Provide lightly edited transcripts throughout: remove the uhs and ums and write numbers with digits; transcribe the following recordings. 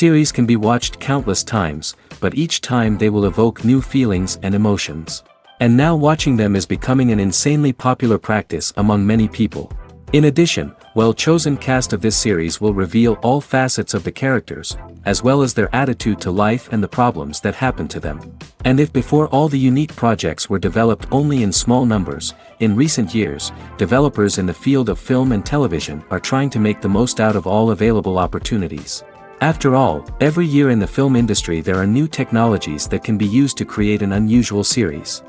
Series can be watched countless times, but each time they will evoke new feelings and emotions. And now watching them is becoming an insanely popular practice among many people. In addition, well-chosen cast of this series will reveal all facets of the characters, as well as their attitude to life and the problems that happen to them. And if before all the unique projects were developed only in small numbers, in recent years, developers in the field of film and television are trying to make the most out of all available opportunities. After all, every year in the film industry there are new technologies that can be used to create an unusual series.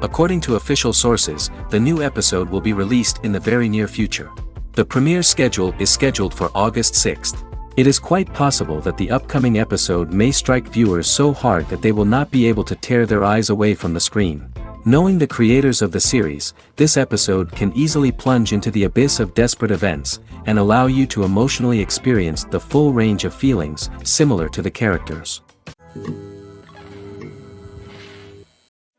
According to official sources, the new episode will be released in the very near future. The premiere schedule is scheduled for August 6th. It is quite possible that the upcoming episode may strike viewers so hard that they will not be able to tear their eyes away from the screen. Knowing the creators of the series, this episode can easily plunge into the abyss of desperate events, and allow you to emotionally experience the full range of feelings similar to the characters.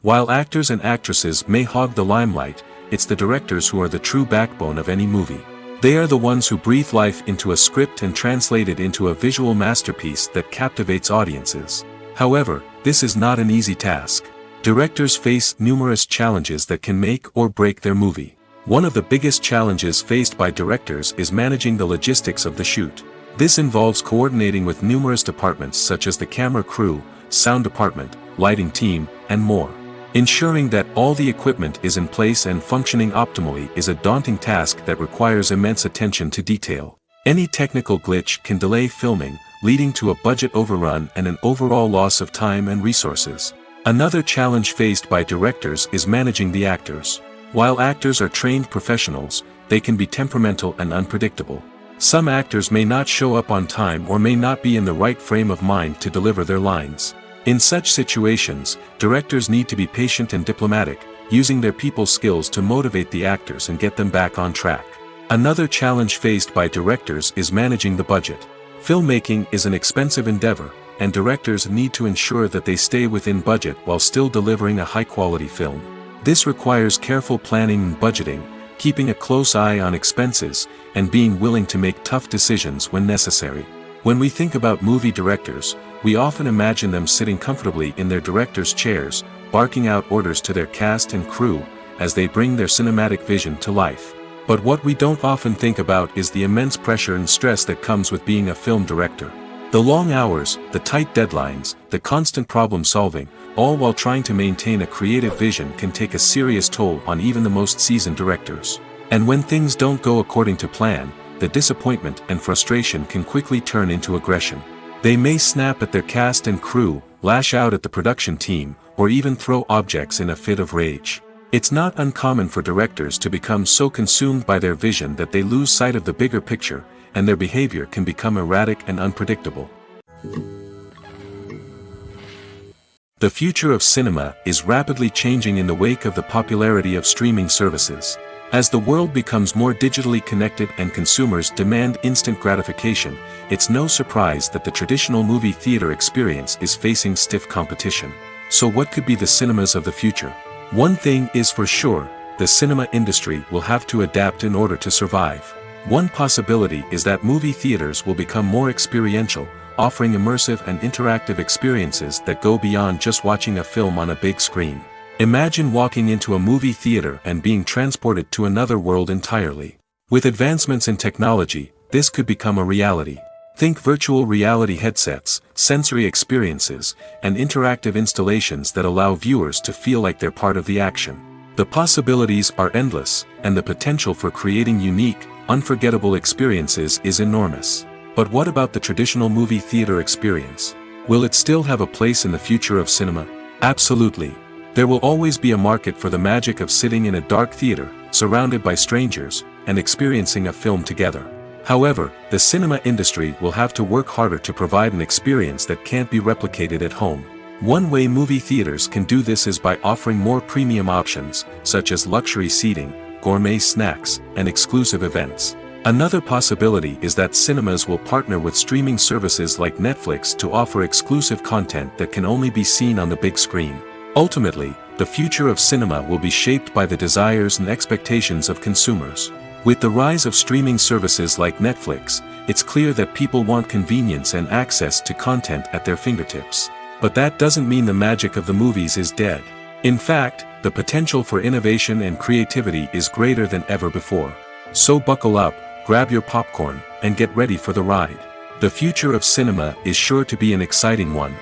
While actors and actresses may hog the limelight, it's the directors who are the true backbone of any movie. They are the ones who breathe life into a script and translate it into a visual masterpiece that captivates audiences. However, this is not an easy task. Directors face numerous challenges that can make or break their movie. One of the biggest challenges faced by directors is managing the logistics of the shoot. This involves coordinating with numerous departments such as the camera crew, sound department, lighting team, and more. Ensuring that all the equipment is in place and functioning optimally is a daunting task that requires immense attention to detail. Any technical glitch can delay filming, leading to a budget overrun and an overall loss of time and resources. Another challenge faced by directors is managing the actors. While actors are trained professionals, they can be temperamental and unpredictable. Some actors may not show up on time or may not be in the right frame of mind to deliver their lines. In such situations, directors need to be patient and diplomatic, using their people skills to motivate the actors and get them back on track. Another challenge faced by directors is managing the budget. Filmmaking is an expensive endeavor, and directors need to ensure that they stay within budget while still delivering a high-quality film. This requires careful planning and budgeting, keeping a close eye on expenses, and being willing to make tough decisions when necessary. When we think about movie directors, we often imagine them sitting comfortably in their director's chairs, barking out orders to their cast and crew, as they bring their cinematic vision to life. But what we don't often think about is the immense pressure and stress that comes with being a film director. The long hours, the tight deadlines, the constant problem solving, all while trying to maintain a creative vision can take a serious toll on even the most seasoned directors. And when things don't go according to plan, the disappointment and frustration can quickly turn into aggression. They may snap at their cast and crew, lash out at the production team, or even throw objects in a fit of rage. It's not uncommon for directors to become so consumed by their vision that they lose sight of the bigger picture, and their behavior can become erratic and unpredictable. The future of cinema is rapidly changing in the wake of the popularity of streaming services. As the world becomes more digitally connected and consumers demand instant gratification, it's no surprise that the traditional movie theater experience is facing stiff competition. So what could be the cinemas of the future? One thing is for sure, the cinema industry will have to adapt in order to survive. One possibility is that movie theaters will become more experiential, offering immersive and interactive experiences that go beyond just watching a film on a big screen. Imagine walking into a movie theater and being transported to another world entirely. With advancements in technology, this could become a reality. Think virtual reality headsets, sensory experiences, and interactive installations that allow viewers to feel like they're part of the action. The possibilities are endless, and the potential for creating unique, unforgettable experiences is enormous. But what about the traditional movie theater experience? Will it still have a place in the future of cinema? Absolutely. There will always be a market for the magic of sitting in a dark theater, surrounded by strangers, and experiencing a film together. However, the cinema industry will have to work harder to provide an experience that can't be replicated at home. One way movie theaters can do this is by offering more premium options, such as luxury seating, gourmet snacks, and exclusive events. Another possibility is that cinemas will partner with streaming services like Netflix to offer exclusive content that can only be seen on the big screen. Ultimately, the future of cinema will be shaped by the desires and expectations of consumers. With the rise of streaming services like Netflix, it's clear that people want convenience and access to content at their fingertips. But that doesn't mean the magic of the movies is dead. In fact, the potential for innovation and creativity is greater than ever before. So buckle up, grab your popcorn, and get ready for the ride. The future of cinema is sure to be an exciting one.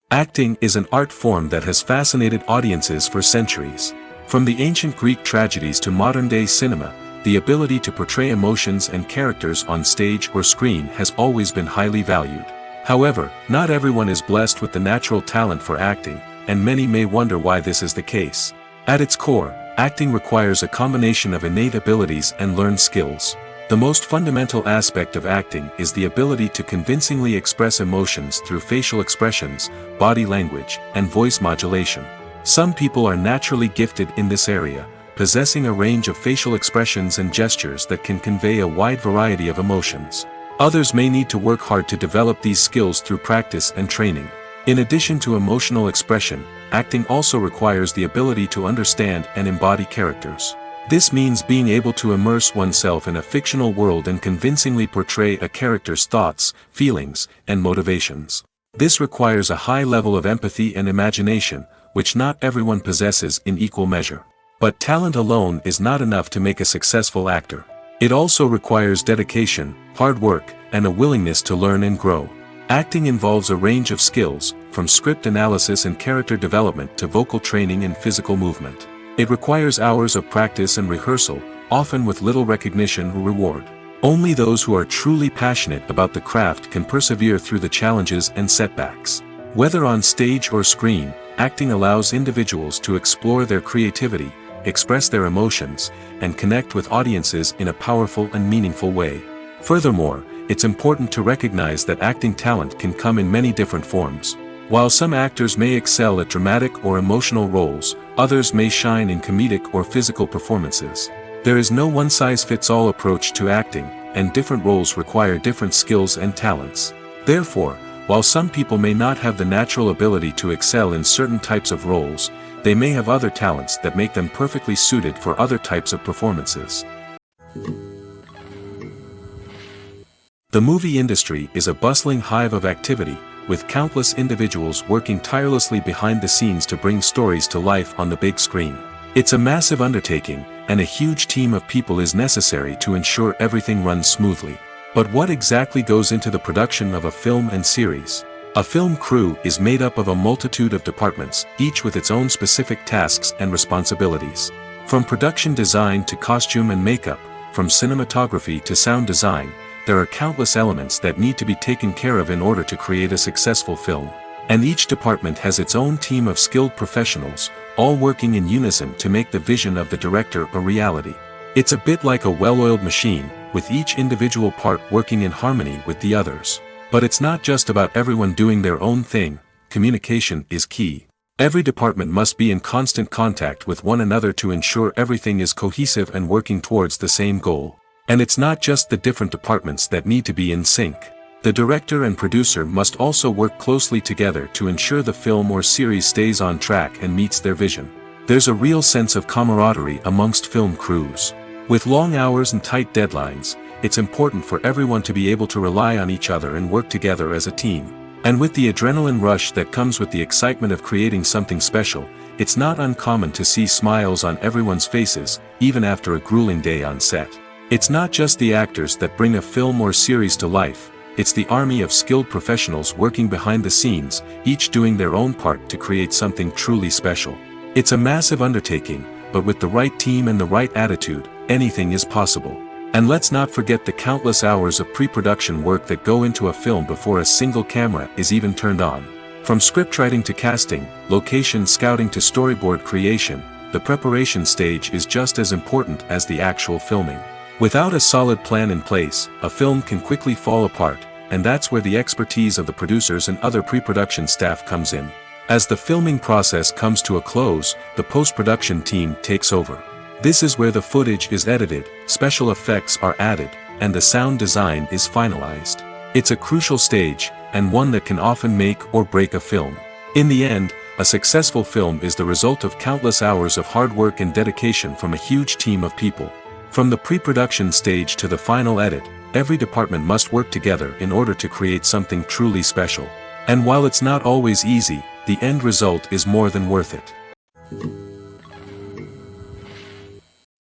Acting is an art form that has fascinated audiences for centuries. From the ancient Greek tragedies to modern-day cinema, the ability to portray emotions and characters on stage or screen has always been highly valued. However, not everyone is blessed with the natural talent for acting, and many may wonder why this is the case. At its core, acting requires a combination of innate abilities and learned skills. The most fundamental aspect of acting is the ability to convincingly express emotions through facial expressions, body language, and voice modulation. Some people are naturally gifted in this area, possessing a range of facial expressions and gestures that can convey a wide variety of emotions. Others may need to work hard to develop these skills through practice and training. In addition to emotional expression, acting also requires the ability to understand and embody characters. This means being able to immerse oneself in a fictional world and convincingly portray a character's thoughts, feelings, and motivations. This requires a high level of empathy and imagination, which not everyone possesses in equal measure. But talent alone is not enough to make a successful actor. It also requires dedication, hard work, and a willingness to learn and grow. Acting involves a range of skills, from script analysis and character development to vocal training and physical movement. It requires hours of practice and rehearsal, often with little recognition or reward. Only those who are truly passionate about the craft can persevere through the challenges and setbacks. Whether on stage or screen, acting allows individuals to explore their creativity, express their emotions, and connect with audiences in a powerful and meaningful way. Furthermore, it's important to recognize that acting talent can come in many different forms. While some actors may excel at dramatic or emotional roles, others may shine in comedic or physical performances. There is no one-size-fits-all approach to acting, and different roles require different skills and talents. Therefore, while some people may not have the natural ability to excel in certain types of roles, they may have other talents that make them perfectly suited for other types of performances. The movie industry is a bustling hive of activity, with countless individuals working tirelessly behind the scenes to bring stories to life on the big screen. It's a massive undertaking, and a huge team of people is necessary to ensure everything runs smoothly. But what exactly goes into the production of a film and series? A film crew is made up of a multitude of departments, each with its own specific tasks and responsibilities. From production design to costume and makeup, from cinematography to sound design, there are countless elements that need to be taken care of in order to create a successful film. And each department has its own team of skilled professionals, all working in unison to make the vision of the director a reality. It's a bit like a well-oiled machine, with each individual part working in harmony with the others. But it's not just about everyone doing their own thing. Communication is key. Every department must be in constant contact with one another to ensure everything is cohesive and working towards the same goal. And it's not just the different departments that need to be in sync. The director and producer must also work closely together to ensure the film or series stays on track and meets their vision. There's a real sense of camaraderie amongst film crews. With long hours and tight deadlines, it's important for everyone to be able to rely on each other and work together as a team. And with the adrenaline rush that comes with the excitement of creating something special, it's not uncommon to see smiles on everyone's faces, even after a grueling day on set. It's not just the actors that bring a film or series to life, it's the army of skilled professionals working behind the scenes, each doing their own part to create something truly special. It's a massive undertaking, but with the right team and the right attitude, anything is possible. And let's not forget the countless hours of pre-production work that go into a film before a single camera is even turned on. From scriptwriting to casting, location scouting to storyboard creation, the preparation stage is just as important as the actual filming. Without a solid plan in place, a film can quickly fall apart, and that's where the expertise of the producers and other pre-production staff comes in. As the filming process comes to a close, the post-production team takes over. This is where the footage is edited, special effects are added, and the sound design is finalized. It's a crucial stage, and one that can often make or break a film. In the end, A successful film is the result of countless hours of hard work and dedication from a huge team of people. From the pre-production stage to the final edit, every department must work together in order to create something truly special. And while it's not always easy, the end result is more than worth it.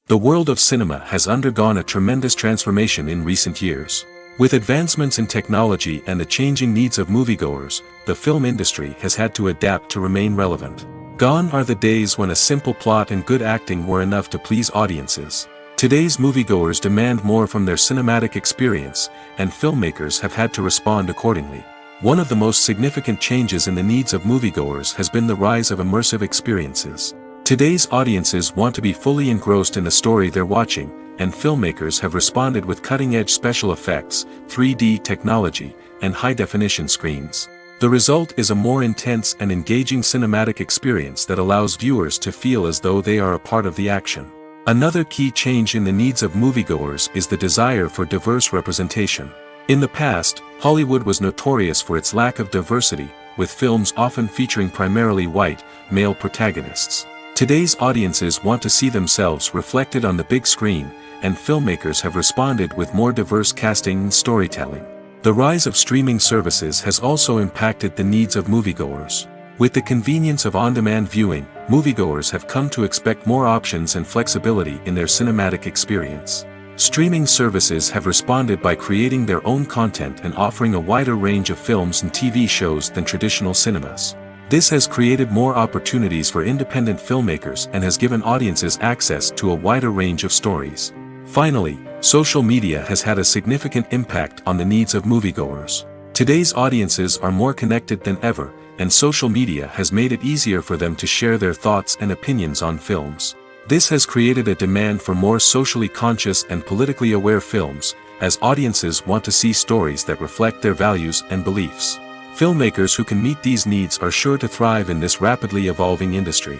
The world of cinema has undergone a tremendous transformation in recent years. With advancements in technology and the changing needs of moviegoers, the film industry has had to adapt to remain relevant. Gone are the days when a simple plot and good acting were enough to please audiences. Today's moviegoers demand more from their cinematic experience, and filmmakers have had to respond accordingly. One of the most significant changes in the needs of moviegoers has been the rise of immersive experiences. Today's audiences want to be fully engrossed in the story they're watching, and filmmakers have responded with cutting-edge special effects, 3D technology, and high-definition screens. The result is a more intense and engaging cinematic experience that allows viewers to feel as though they are a part of the action. Another key change in the needs of moviegoers is the desire for diverse representation. In the past, Hollywood was notorious for its lack of diversity, with films often featuring primarily white, male protagonists. Today's audiences want to see themselves reflected on the big screen, and filmmakers have responded with more diverse casting and storytelling. The rise of streaming services has also impacted the needs of moviegoers. With the convenience of on-demand viewing, moviegoers have come to expect more options and flexibility in their cinematic experience. Streaming services have responded by creating their own content and offering a wider range of films and TV shows than traditional cinemas. This has created more opportunities for independent filmmakers and has given audiences access to a wider range of stories. Finally, social media has had a significant impact on the needs of moviegoers. Today's audiences are more connected than ever, and social media has made it easier for them to share their thoughts and opinions on films. This has created a demand for more socially conscious and politically aware films, as audiences want to see stories that reflect their values and beliefs. Filmmakers who can meet these needs are sure to thrive in this rapidly evolving industry.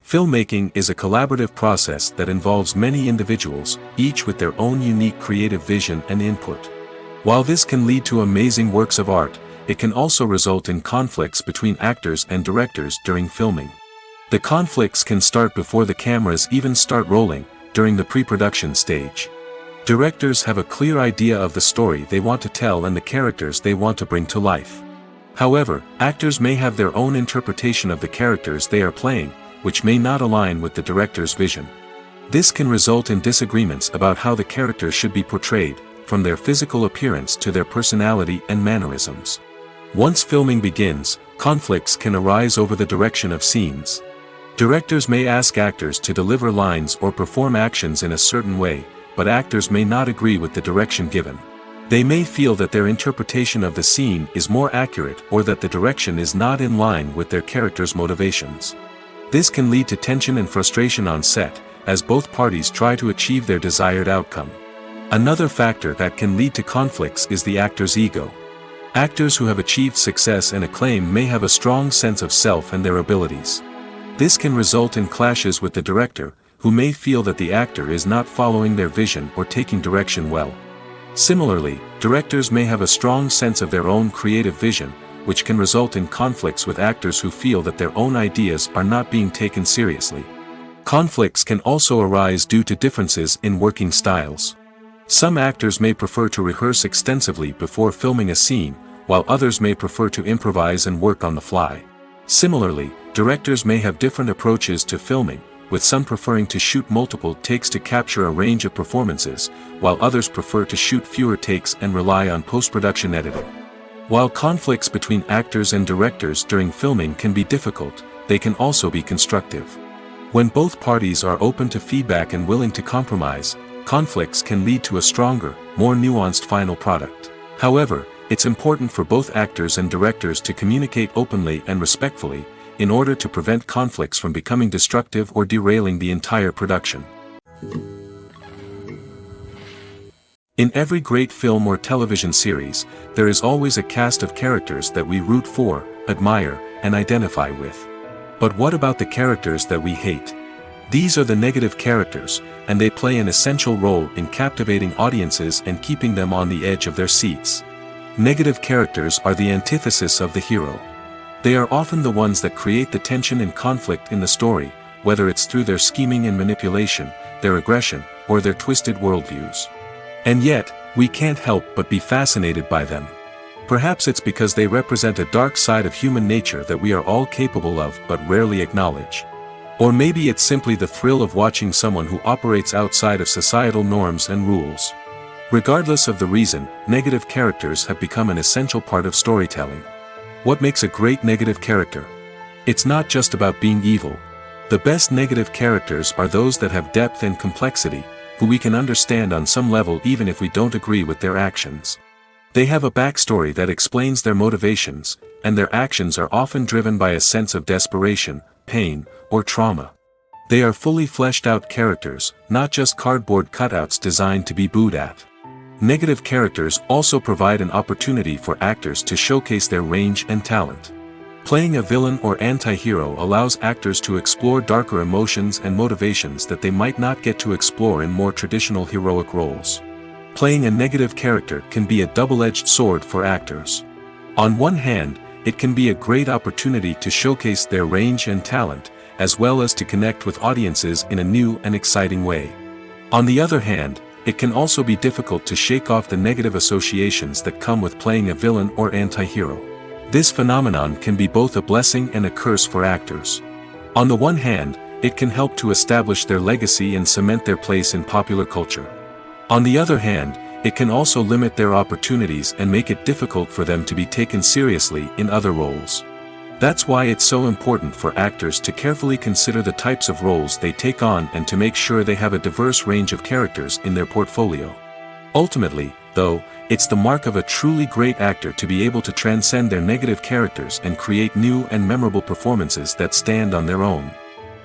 Filmmaking is a collaborative process that involves many individuals, each with their own unique creative vision and input. While this can lead to amazing works of art, it can also result in conflicts between actors and directors during filming. The conflicts can start before the cameras even start rolling, during the pre-production stage. Directors have a clear idea of the story they want to tell and the characters they want to bring to life. However, actors may have their own interpretation of the characters they are playing, which may not align with the director's vision. This can result in disagreements about how the characters should be portrayed, from their physical appearance to their personality and mannerisms. Once filming begins, conflicts can arise over the direction of scenes. Directors may ask actors to deliver lines or perform actions in a certain way, but actors may not agree with the direction given. They may feel that their interpretation of the scene is more accurate or that the direction is not in line with their character's motivations. This can lead to tension and frustration on set, as both parties try to achieve their desired outcome. Another factor that can lead to conflicts is the actor's ego. Actors who have achieved success and acclaim may have a strong sense of self and their abilities. This can result in clashes with the director, who may feel that the actor is not following their vision or taking direction well. Similarly, directors may have a strong sense of their own creative vision, which can result in conflicts with actors who feel that their own ideas are not being taken seriously. Conflicts can also arise due to differences in working styles. Some actors may prefer to rehearse extensively before filming a scene, while others may prefer to improvise and work on the fly. Similarly, directors may have different approaches to filming, with some preferring to shoot multiple takes to capture a range of performances, while others prefer to shoot fewer takes and rely on post-production editing. While conflicts between actors and directors during filming can be difficult, they can also be constructive. When both parties are open to feedback and willing to compromise, conflicts can lead to a stronger, more nuanced final product. However, it's important for both actors and directors to communicate openly and respectfully, in order to prevent conflicts from becoming destructive or derailing the entire production. In every great film or television series, there is always a cast of characters that we root for, admire, and identify with. But what about the characters that we hate? These are the negative characters, and they play an essential role in captivating audiences and keeping them on the edge of their seats. Negative characters are the antithesis of the hero. They are often the ones that create the tension and conflict in the story, whether it's through their scheming and manipulation, their aggression, or their twisted worldviews. And yet, we can't help but be fascinated by them. Perhaps it's because they represent a dark side of human nature that we are all capable of but rarely acknowledge. Or maybe it's simply the thrill of watching someone who operates outside of societal norms and rules. Regardless of the reason, negative characters have become an essential part of storytelling. What makes a great negative character? It's not just about being evil. The best negative characters are those that have depth and complexity, who we can understand on some level even if we don't agree with their actions. They have a backstory that explains their motivations, and their actions are often driven by a sense of desperation, pain, or trauma. They are fully fleshed out characters, not just cardboard cutouts designed to be booed at. Negative characters also provide an opportunity for actors to showcase their range and talent. Playing a villain or anti-hero allows actors to explore darker emotions and motivations that they might not get to explore in more traditional heroic roles. Playing a negative character can be a double-edged sword for actors. On one hand, it can be a great opportunity to showcase their range and talent, as well as to connect with audiences in a new and exciting way. On the other hand, it can also be difficult to shake off the negative associations that come with playing a villain or anti-hero. This phenomenon can be both a blessing and a curse for actors. On the one hand, it can help to establish their legacy and cement their place in popular culture. On the other hand, it can also limit their opportunities and make it difficult for them to be taken seriously in other roles. That's why it's so important for actors to carefully consider the types of roles they take on and to make sure they have a diverse range of characters in their portfolio. Ultimately, though, it's the mark of a truly great actor to be able to transcend their negative characters and create new and memorable performances that stand on their own.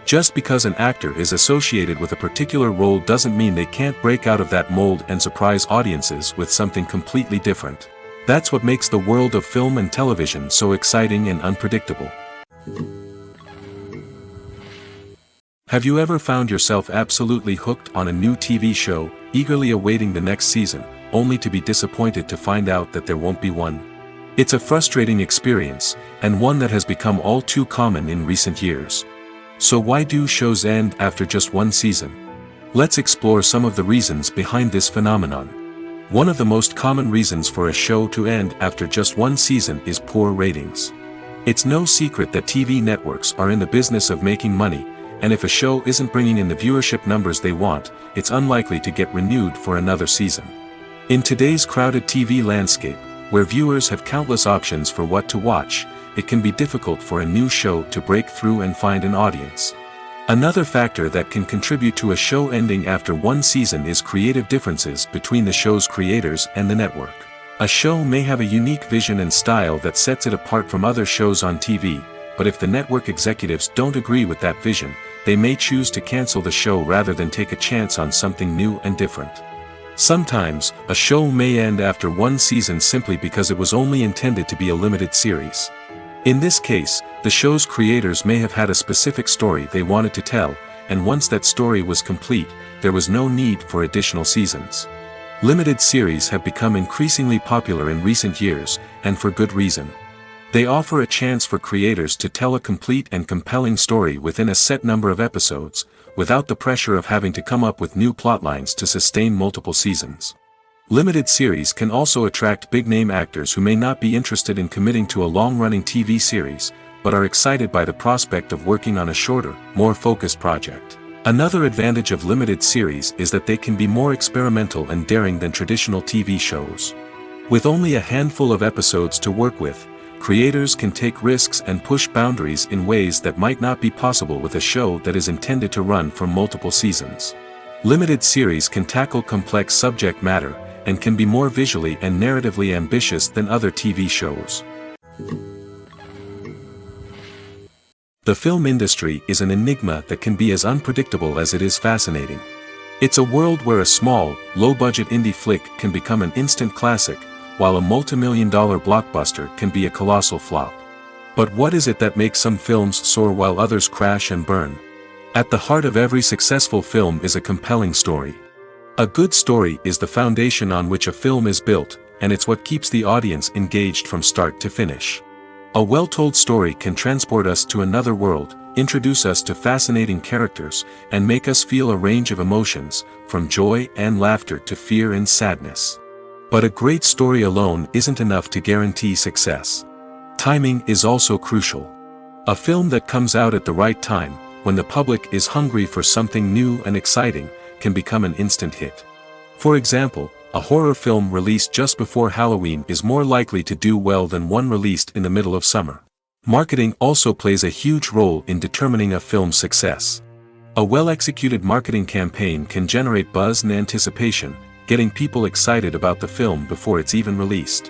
Just because an actor is associated with a particular role doesn't mean they can't break out of that mold and surprise audiences with something completely different. That's what makes the world of film and television so exciting and unpredictable. Have you ever found yourself absolutely hooked on a new TV show, eagerly awaiting the next season, only to be disappointed to find out that there won't be one? It's a frustrating experience, and one that has become all too common in recent years. So why do shows end after just one season? Let's explore some of the reasons behind this phenomenon. One of the most common reasons for a show to end after just one season is poor ratings. It's no secret that TV networks are in the business of making money, and if a show isn't bringing in the viewership numbers they want, it's unlikely to get renewed for another season. In today's crowded TV landscape, where viewers have countless options for what to watch, it can be difficult for a new show to break through and find an audience. Another factor that can contribute to a show ending after one season is creative differences between the show's creators and the network. A show may have a unique vision and style that sets it apart from other shows on TV, but if the network executives don't agree with that vision, they may choose to cancel the show rather than take a chance on something new and different. Sometimes, a show may end after one season simply because it was only intended to be a limited series. In this case, the show's creators may have had a specific story they wanted to tell, and once that story was complete, there was no need for additional seasons. Limited series have become increasingly popular in recent years, and for good reason. They offer a chance for creators to tell a complete and compelling story within a set number of episodes, without the pressure of having to come up with new plotlines to sustain multiple seasons. Limited series can also attract big-name actors who may not be interested in committing to a long-running TV series, but are excited by the prospect of working on a shorter, more focused project. Another advantage of limited series is that they can be more experimental and daring than traditional TV shows. With only a handful of episodes to work with, creators can take risks and push boundaries in ways that might not be possible with a show that is intended to run for multiple seasons. Limited series can tackle complex subject matter, and can be more visually and narratively ambitious than other TV shows. The film industry is an enigma that can be as unpredictable as it is fascinating. It's a world where a small, low-budget indie flick can become an instant classic, while a multi-million-dollar blockbuster can be a colossal flop. But what is it that makes some films soar while others crash and burn? At the heart of every successful film is a compelling story. A good story is the foundation on which a film is built, and it's what keeps the audience engaged from start to finish. A well-told story can transport us to another world, introduce us to fascinating characters, and make us feel a range of emotions, from joy and laughter to fear and sadness. But a great story alone isn't enough to guarantee success. Timing is also crucial. A film that comes out at the right time, when the public is hungry for something new and exciting, can become an instant hit. For example, a horror film released just before Halloween is more likely to do well than one released in the middle of summer. Marketing also plays a huge role in determining a film's success. A well-executed marketing campaign can generate buzz and anticipation, getting people excited about the film before it's even released.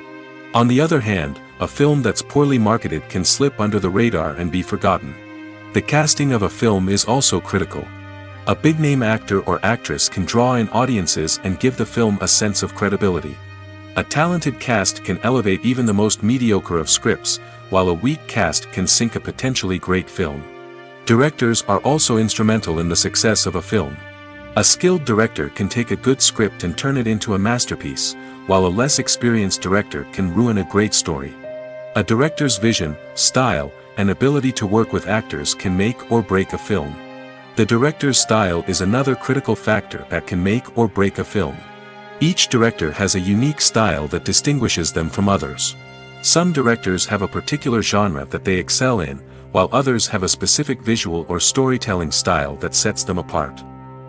On the other hand, a film that's poorly marketed can slip under the radar and be forgotten. The casting of a film is also critical. A big-name actor or actress can draw in audiences and give the film a sense of credibility. A talented cast can elevate even the most mediocre of scripts, while a weak cast can sink a potentially great film. Directors are also instrumental in the success of a film. A skilled director can take a good script and turn it into a masterpiece, while a less experienced director can ruin a great story. A director's vision, style, and ability to work with actors can make or break a film. The director's style is another critical factor that can make or break a film. Each director has a unique style that distinguishes them from others. Some directors have a particular genre that they excel in, while others have a specific visual or storytelling style that sets them apart.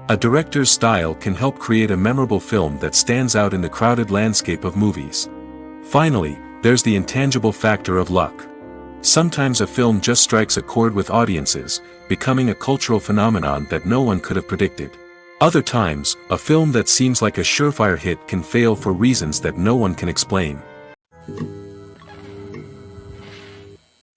A director's style can help create a memorable film that stands out in the crowded landscape of movies. Finally, there's the intangible factor of luck. Sometimes a film just strikes a chord with audiences, becoming a cultural phenomenon that no one could have predicted. Other times, a film that seems like a surefire hit can fail for reasons that no one can explain.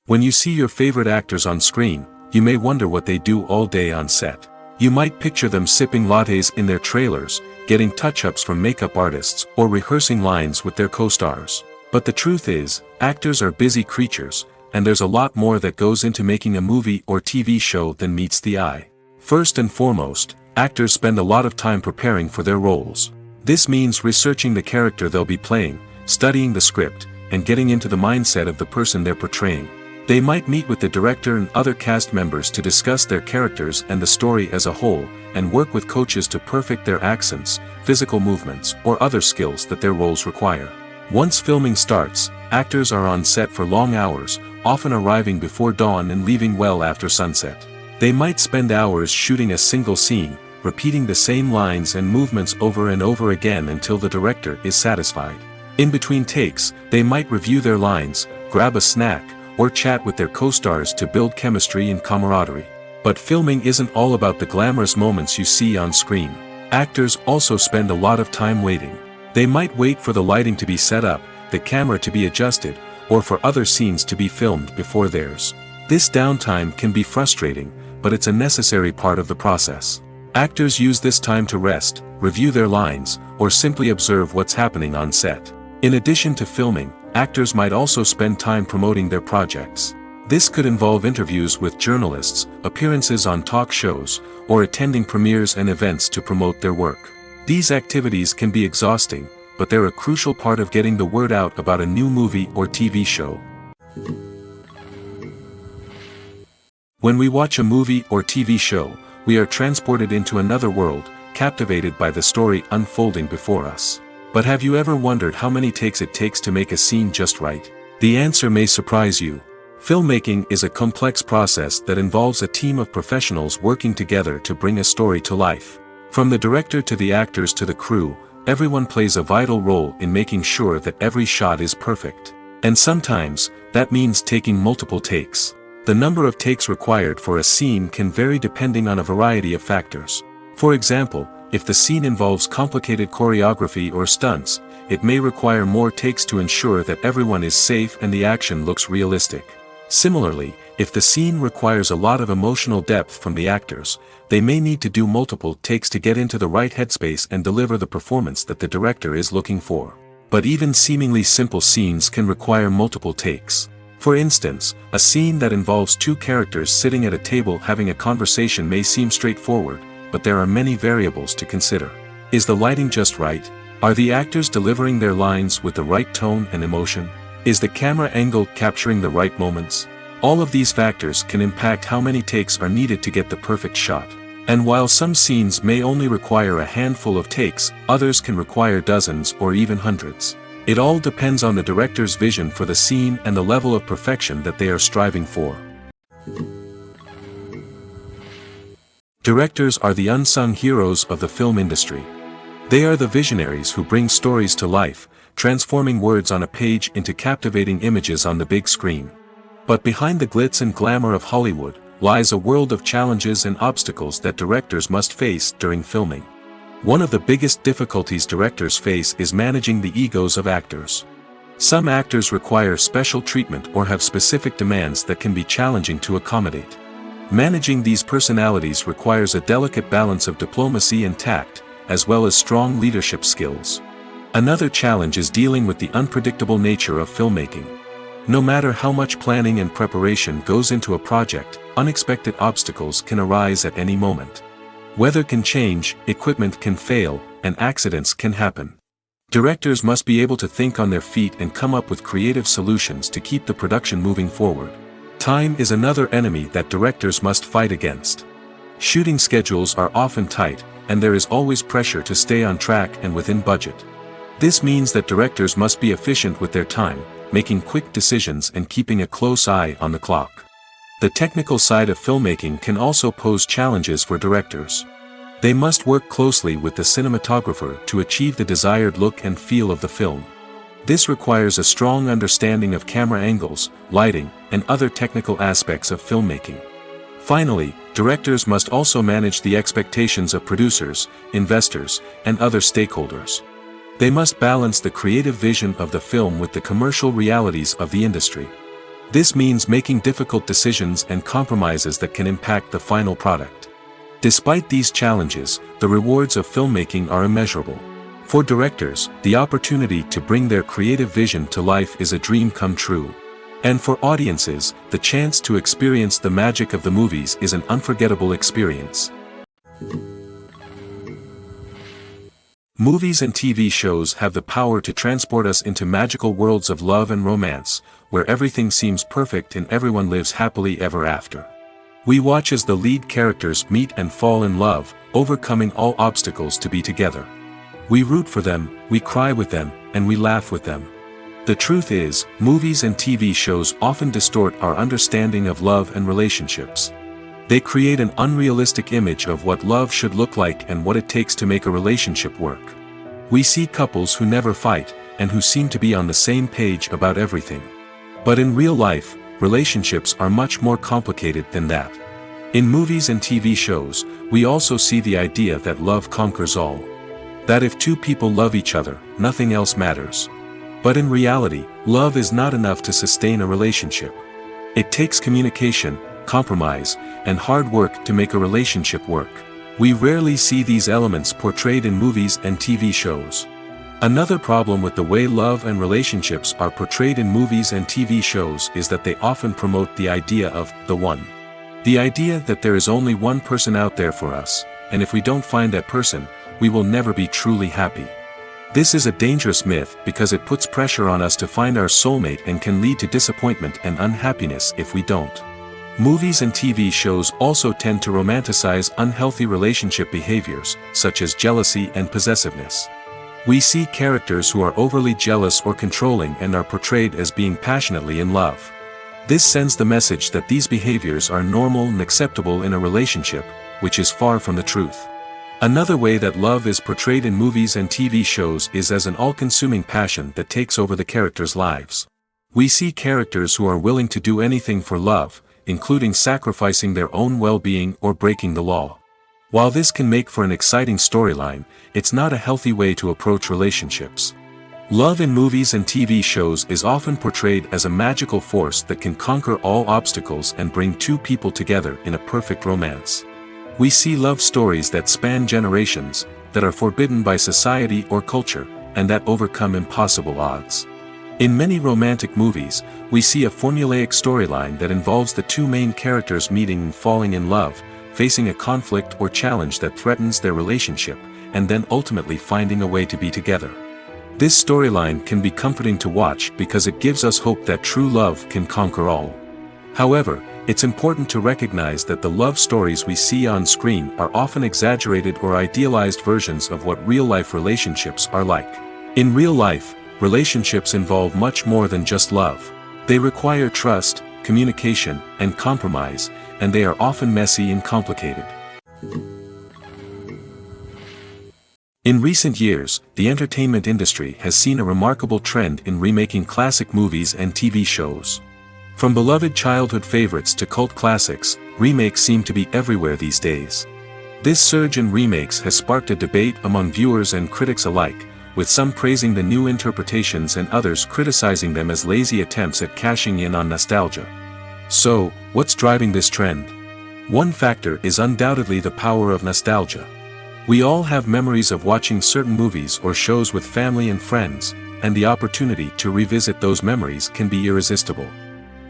When you see your favorite actors on screen, you may wonder what they do all day on set. You might picture them sipping lattes in their trailers, getting touch-ups from makeup artists, or rehearsing lines with their co-stars. But the truth is, actors are busy creatures, and there's a lot more that goes into making a movie or TV show than meets the eye. First and foremost, actors spend a lot of time preparing for their roles. This means researching the character they'll be playing, studying the script, and getting into the mindset of the person they're portraying. They might meet with the director and other cast members to discuss their characters and the story as a whole, and work with coaches to perfect their accents, physical movements, or other skills that their roles require. Once filming starts, actors are on set for long hours, often arriving before dawn and leaving well after sunset. They might spend hours shooting a single scene, repeating the same lines and movements over and over again until the director is satisfied. In between takes, they might review their lines, grab a snack, or chat with their co-stars to build chemistry and camaraderie. But filming isn't all about the glamorous moments you see on screen. Actors also spend a lot of time waiting. They might wait for the lighting to be set up, the camera to be adjusted, or for other scenes to be filmed before theirs. This downtime can be frustrating, but it's a necessary part of the process. Actors use this time to rest, review their lines, or simply observe what's happening on set. In addition to filming, actors might also spend time promoting their projects. This could involve interviews with journalists, appearances on talk shows, or attending premieres and events to promote their work. These activities can be exhausting, but they're a crucial part of getting the word out about a new movie or TV show. When we watch a movie or TV show, we are transported into another world, captivated by the story unfolding before us. But have you ever wondered how many takes it takes to make a scene just right? The answer may surprise you. Filmmaking is a complex process that involves a team of professionals working together to bring a story to life. From the director to the actors to the crew, everyone plays a vital role in making sure that every shot is perfect. And sometimes, that means taking multiple takes. The number of takes required for a scene can vary depending on a variety of factors. For example, if the scene involves complicated choreography or stunts, it may require more takes to ensure that everyone is safe and the action looks realistic. Similarly, if the scene requires a lot of emotional depth from the actors, they may need to do multiple takes to get into the right headspace and deliver the performance that the director is looking for. But even seemingly simple scenes can require multiple takes. For instance, a scene that involves two characters sitting at a table having a conversation may seem straightforward, but there are many variables to consider. Is the lighting just right? Are the actors delivering their lines with the right tone and emotion? Is the camera angle capturing the right moments? All of these factors can impact how many takes are needed to get the perfect shot. And while some scenes may only require a handful of takes, others can require dozens or even hundreds. It all depends on the director's vision for the scene and the level of perfection that they are striving for. Directors are the unsung heroes of the film industry. They are the visionaries who bring stories to life, transforming words on a page into captivating images on the big screen. But behind the glitz and glamour of Hollywood lies a world of challenges and obstacles that directors must face during filming. One of the biggest difficulties directors face is managing the egos of actors. Some actors require special treatment or have specific demands that can be challenging to accommodate. Managing these personalities requires a delicate balance of diplomacy and tact, as well as strong leadership skills. Another challenge is dealing with the unpredictable nature of filmmaking. No matter how much planning and preparation goes into a project, unexpected obstacles can arise at any moment. Weather can change, equipment can fail, and accidents can happen. Directors must be able to think on their feet and come up with creative solutions to keep the production moving forward. Time is another enemy that directors must fight against. Shooting schedules are often tight, and there is always pressure to stay on track and within budget. This means that directors must be efficient with their time, making quick decisions and keeping a close eye on the clock. The technical side of filmmaking can also pose challenges for directors. They must work closely with the cinematographer to achieve the desired look and feel of the film. This requires a strong understanding of camera angles, lighting, and other technical aspects of filmmaking. Finally, directors must also manage the expectations of producers, investors, and other stakeholders. They must balance the creative vision of the film with the commercial realities of the industry. This means making difficult decisions and compromises that can impact the final product. Despite these challenges, the rewards of filmmaking are immeasurable. For directors, the opportunity to bring their creative vision to life is a dream come true. And for audiences, the chance to experience the magic of the movies is an unforgettable experience. Movies and TV shows have the power to transport us into magical worlds of love and romance, where everything seems perfect and everyone lives happily ever after. We watch as the lead characters meet and fall in love, overcoming all obstacles to be together. We root for them, we cry with them, and we laugh with them. The truth is, movies and TV shows often distort our understanding of love and relationships. They create an unrealistic image of what love should look like and what it takes to make a relationship work. We see couples who never fight, and who seem to be on the same page about everything. But in real life, relationships are much more complicated than that. In movies and TV shows, we also see the idea that love conquers all. That if two people love each other, nothing else matters. But in reality, love is not enough to sustain a relationship. It takes communication, compromise, and hard work to make a relationship work. We rarely see these elements portrayed in movies and TV shows. Another problem with the way love and relationships are portrayed in movies and TV shows is that they often promote the idea of the one. The idea that there is only one person out there for us, and if we don't find that person, we will never be truly happy. This is a dangerous myth because it puts pressure on us to find our soulmate and can lead to disappointment and unhappiness if we don't. Movies and TV shows also tend to romanticize unhealthy relationship behaviors, such as jealousy and possessiveness. We see characters who are overly jealous or controlling and are portrayed as being passionately in love. This sends the message that these behaviors are normal and acceptable in a relationship, which is far from the truth. Another way that love is portrayed in movies and TV shows is as an all-consuming passion that takes over the characters' lives. We see characters who are willing to do anything for love, including sacrificing their own well-being or breaking the law. While this can make for an exciting storyline, it's not a healthy way to approach relationships. Love in movies and TV shows is often portrayed as a magical force that can conquer all obstacles and bring two people together in a perfect romance. We see love stories that span generations, that are forbidden by society or culture, and that overcome impossible odds. In many romantic movies, we see a formulaic storyline that involves the two main characters meeting and falling in love, facing a conflict or challenge that threatens their relationship, and then ultimately finding a way to be together. This storyline can be comforting to watch because it gives us hope that true love can conquer all. However, it's important to recognize that the love stories we see on screen are often exaggerated or idealized versions of what real-life relationships are like. In real life, relationships involve much more than just love. They require trust, communication, and compromise, and they are often messy and complicated. In recent years, the entertainment industry has seen a remarkable trend in remaking classic movies and TV shows. From beloved childhood favorites to cult classics, remakes seem to be everywhere these days. This surge in remakes has sparked a debate among viewers and critics alike, with some praising the new interpretations and others criticizing them as lazy attempts at cashing in on nostalgia. So, what's driving this trend? One factor is undoubtedly the power of nostalgia. We all have memories of watching certain movies or shows with family and friends, and the opportunity to revisit those memories can be irresistible.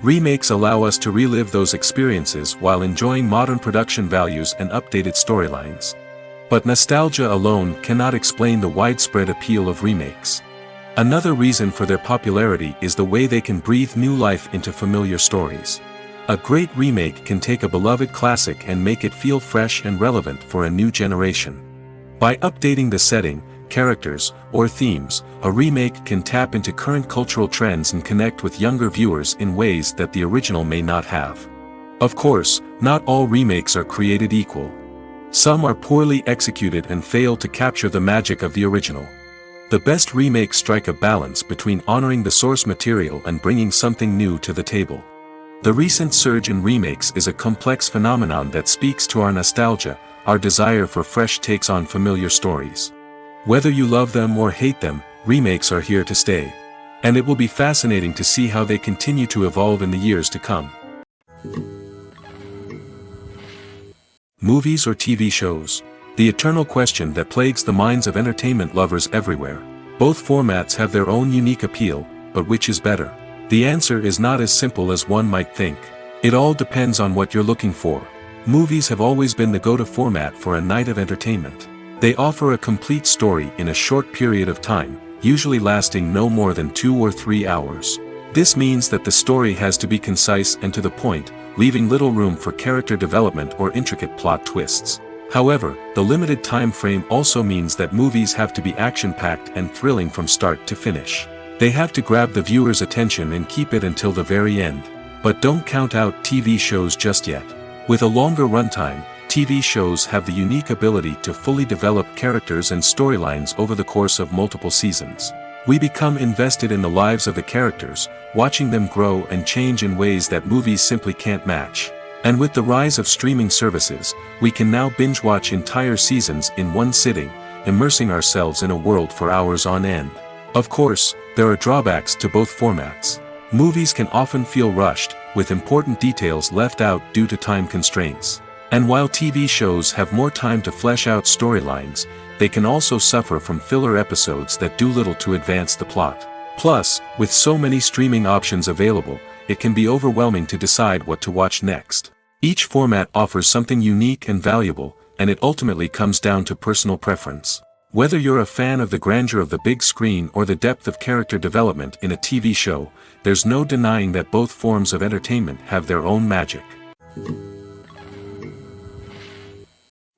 Remakes allow us to relive those experiences while enjoying modern production values and updated storylines. But nostalgia alone cannot explain the widespread appeal of remakes. Another reason for their popularity is the way they can breathe new life into familiar stories. A great remake can take a beloved classic and make it feel fresh and relevant for a new generation. By updating the setting, characters, or themes, a remake can tap into current cultural trends and connect with younger viewers in ways that the original may not have. Of course, not all remakes are created equal. Some are poorly executed and fail to capture the magic of the original. The best remakes strike a balance between honoring the source material and bringing something new to the table. The recent surge in remakes is a complex phenomenon that speaks to our nostalgia, our desire for fresh takes on familiar stories. Whether you love them or hate them, remakes are here to stay. And it will be fascinating to see how they continue to evolve in the years to come. Movies or TV shows? The eternal question that plagues the minds of entertainment lovers everywhere. Both formats have their own unique appeal, but which is better? The answer is not as simple as one might think. It all depends on what you're looking for. Movies have always been the go-to format for a night of entertainment. They offer a complete story in a short period of time, usually lasting no more than 2 or 3 hours. This means that the story has to be concise and to the point, leaving little room for character development or intricate plot twists. However, the limited time frame also means that movies have to be action-packed and thrilling from start to finish. They have to grab the viewer's attention and keep it until the very end. But don't count out TV shows just yet. With a longer runtime, TV shows have the unique ability to fully develop characters and storylines over the course of multiple seasons. We become invested in the lives of the characters, watching them grow and change in ways that movies simply can't match. And with the rise of streaming services, we can now binge-watch entire seasons in one sitting, immersing ourselves in a world for hours on end. Of course, there are drawbacks to both formats. Movies can often feel rushed, with important details left out due to time constraints. And while TV shows have more time to flesh out storylines, they can also suffer from filler episodes that do little to advance the plot. Plus, with so many streaming options available, it can be overwhelming to decide what to watch next. Each format offers something unique and valuable, and it ultimately comes down to personal preference. Whether you're a fan of the grandeur of the big screen or the depth of character development in a TV show, there's no denying that both forms of entertainment have their own magic.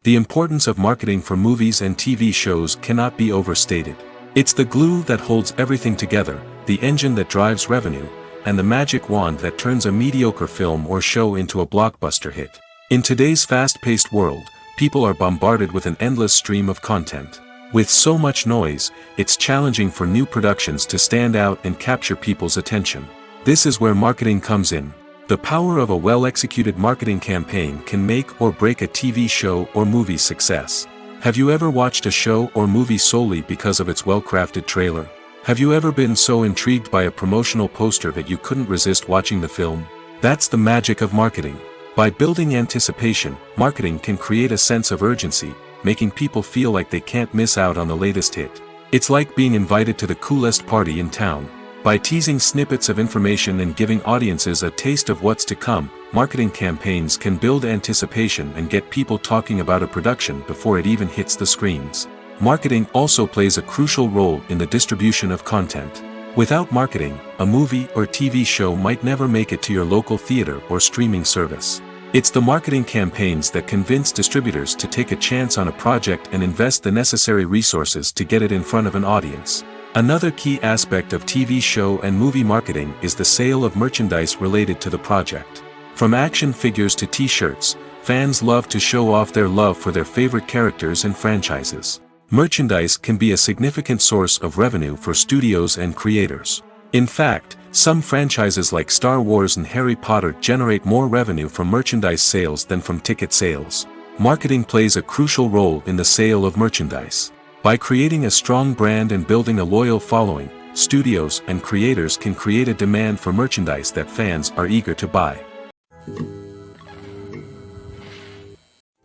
The importance of marketing for movies and TV shows cannot be overstated. It's the glue that holds everything together, the engine that drives revenue, and the magic wand that turns a mediocre film or show into a blockbuster hit. In today's fast-paced world, people are bombarded with an endless stream of content. With so much noise, it's challenging for new productions to stand out and capture people's attention. This is where marketing comes in. The power of a well-executed marketing campaign can make or break a TV show or movie's success. Have you ever watched a show or movie solely because of its well-crafted trailer? Have you ever been so intrigued by a promotional poster that you couldn't resist watching the film? That's the magic of marketing. By building anticipation, marketing can create a sense of urgency, making people feel like they can't miss out on the latest hit. It's like being invited to the coolest party in town. By teasing snippets of information and giving audiences a taste of what's to come, marketing campaigns can build anticipation and get people talking about a production before it even hits the screens. Marketing also plays a crucial role in the distribution of content. Without marketing, a movie or TV show might never make it to your local theater or streaming service. It's the marketing campaigns that convince distributors to take a chance on a project and invest the necessary resources to get it in front of an audience. Another key aspect of TV show and movie marketing is the sale of merchandise related to the project. From action figures to t-shirts, fans love to show off their love for their favorite characters and franchises. Merchandise can be a significant source of revenue for studios and creators. In fact, some franchises like Star Wars and Harry Potter generate more revenue from merchandise sales than from ticket sales. Marketing plays a crucial role in the sale of merchandise. By creating a strong brand and building a loyal following, studios and creators can create a demand for merchandise that fans are eager to buy.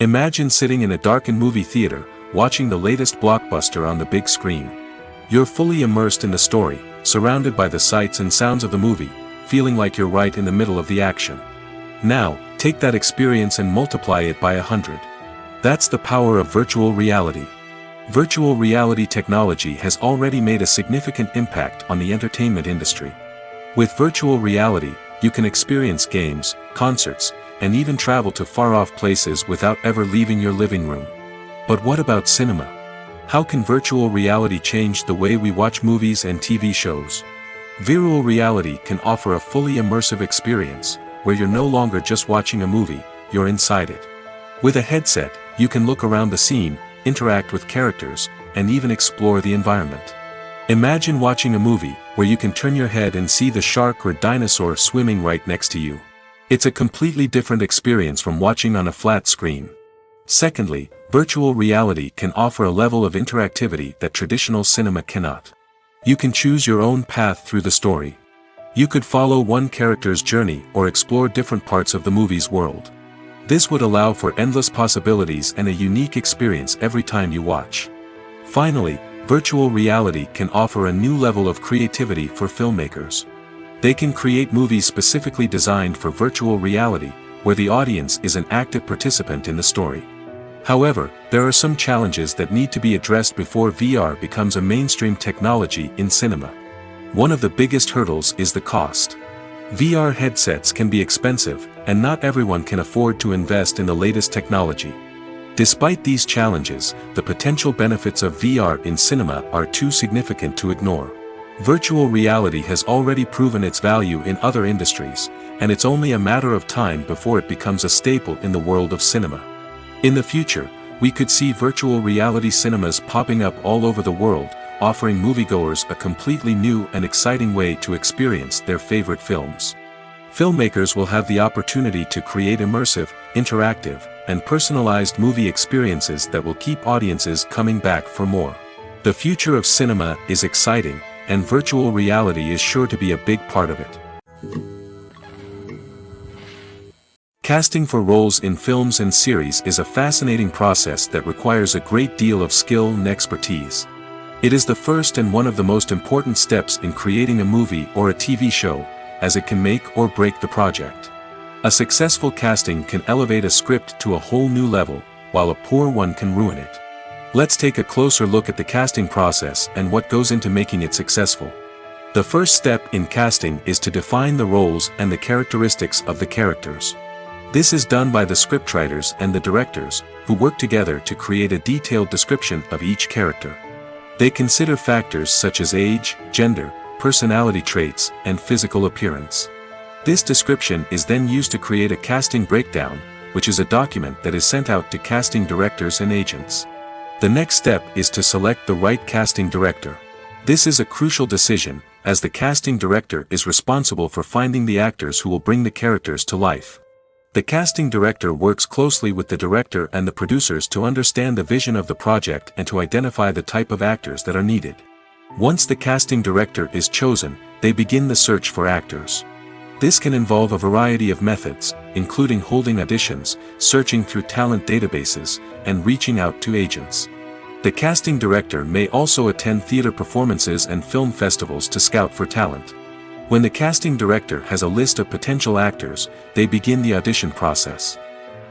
Imagine sitting in a darkened movie theater, watching the latest blockbuster on the big screen. You're fully immersed in the story, surrounded by the sights and sounds of the movie, feeling like you're right in the middle of the action. Now, take that experience and multiply it by 100. That's the power of virtual reality. Virtual reality technology has already made a significant impact on the entertainment industry. With virtual reality, you can experience games, concerts, and even travel to far-off places without ever leaving your living room. But what about cinema? How can virtual reality change the way we watch movies and TV shows? Virtual reality can offer a fully immersive experience, where you're no longer just watching a movie, you're inside it. With a headset, you can look around the scene, interact with characters, and even explore the environment. Imagine watching a movie, where you can turn your head and see the shark or dinosaur swimming right next to you. It's a completely different experience from watching on a flat screen. Secondly, virtual reality can offer a level of interactivity that traditional cinema cannot. You can choose your own path through the story. You could follow one character's journey or explore different parts of the movie's world. This would allow for endless possibilities and a unique experience every time you watch. Finally, virtual reality can offer a new level of creativity for filmmakers. They can create movies specifically designed for virtual reality, where the audience is an active participant in the story. However, there are some challenges that need to be addressed before VR becomes a mainstream technology in cinema. One of the biggest hurdles is the cost. VR headsets can be expensive, and not everyone can afford to invest in the latest technology. Despite these challenges, the potential benefits of VR in cinema are too significant to ignore. Virtual reality has already proven its value in other industries, and it's only a matter of time before it becomes a staple in the world of cinema. In the future, we could see virtual reality cinemas popping up all over the world, offering moviegoers a completely new and exciting way to experience their favorite films. Filmmakers will have the opportunity to create immersive, interactive, and personalized movie experiences that will keep audiences coming back for more. The future of cinema is exciting, and virtual reality is sure to be a big part of it. Casting for roles in films and series is a fascinating process that requires a great deal of skill and expertise. It is the first and one of the most important steps in creating a movie or a TV show, as it can make or break the project. A successful casting can elevate a script to a whole new level, while a poor one can ruin it. Let's take a closer look at the casting process and what goes into making it successful. The first step in casting is to define the roles and the characteristics of the characters. This is done by the scriptwriters and the directors, who work together to create a detailed description of each character. They consider factors such as age, gender, personality traits, and physical appearance. This description is then used to create a casting breakdown, which is a document that is sent out to casting directors and agents. The next step is to select the right casting director. This is a crucial decision, as the casting director is responsible for finding the actors who will bring the characters to life. The casting director works closely with the director and the producers to understand the vision of the project and to identify the type of actors that are needed. Once the casting director is chosen, they begin the search for actors. This can involve a variety of methods, including holding auditions, searching through talent databases, and reaching out to agents. The casting director may also attend theater performances and film festivals to scout for talent. When the casting director has a list of potential actors, they begin the audition process.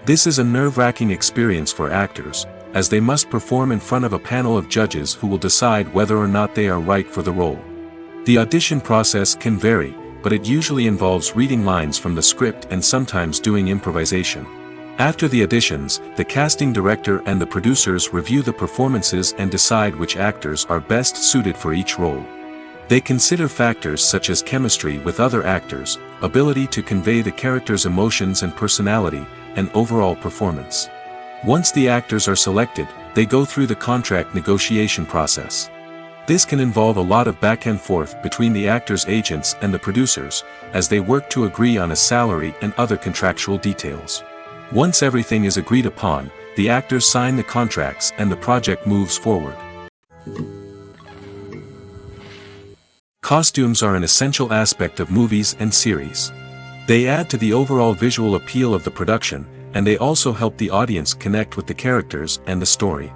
This is a nerve-wracking experience for actors, as they must perform in front of a panel of judges who will decide whether or not they are right for the role. The audition process can vary, but it usually involves reading lines from the script and sometimes doing improvisation. After the auditions, the casting director and the producers review the performances and decide which actors are best suited for each role. They consider factors such as chemistry with other actors, ability to convey the character's emotions and personality, and overall performance. Once the actors are selected, they go through the contract negotiation process. This can involve a lot of back and forth between the actors' agents and the producers, as they work to agree on a salary and other contractual details. Once everything is agreed upon, the actors sign the contracts and the project moves forward. Costumes are an essential aspect of movies and series. They add to the overall visual appeal of the production, and they also help the audience connect with the characters and the story.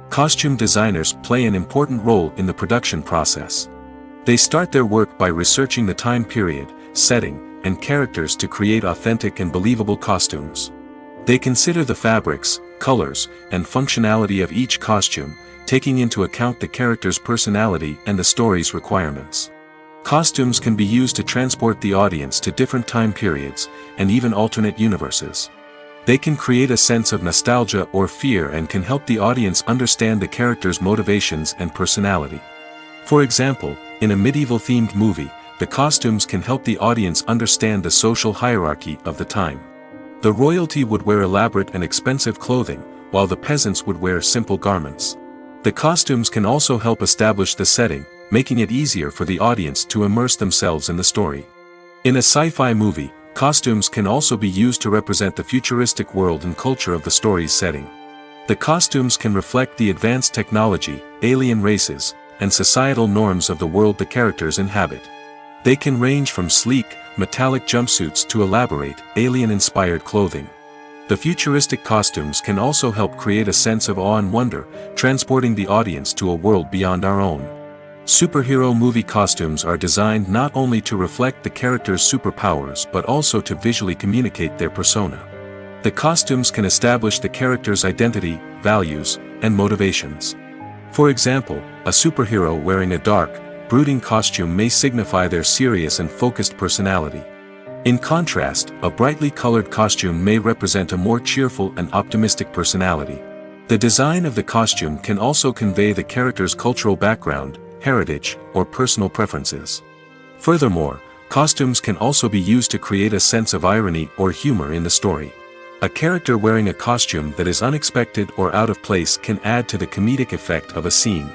Costume designers play an important role in the production process. They start their work by researching the time period, setting, and characters to create authentic and believable costumes. They consider the fabrics, colors, and functionality of each costume, taking into account the character's personality and the story's requirements. Costumes can be used to transport the audience to different time periods, and even alternate universes. They can create a sense of nostalgia or fear and can help the audience understand the character's motivations and personality. For example, in a medieval-themed movie, the costumes can help the audience understand the social hierarchy of the time. The royalty would wear elaborate and expensive clothing, while the peasants would wear simple garments. The costumes can also help establish the setting, making it easier for the audience to immerse themselves in the story. In a sci-fi movie, costumes can also be used to represent the futuristic world and culture of the story's setting. The costumes can reflect the advanced technology, alien races, and societal norms of the world the characters inhabit. They can range from sleek, metallic jumpsuits to elaborate, alien-inspired clothing. The futuristic costumes can also help create a sense of awe and wonder, transporting the audience to a world beyond our own. Superhero movie costumes are designed not only to reflect the character's superpowers but also to visually communicate their persona. The costumes can establish the character's identity, values, and motivations. For example, a superhero wearing a dark, brooding costume may signify their serious and focused personality. In contrast, a brightly colored costume may represent a more cheerful and optimistic personality. The design of the costume can also convey the character's cultural background, heritage, or personal preferences. Furthermore, costumes can also be used to create a sense of irony or humor in the story. A character wearing a costume that is unexpected or out of place can add to the comedic effect of a scene.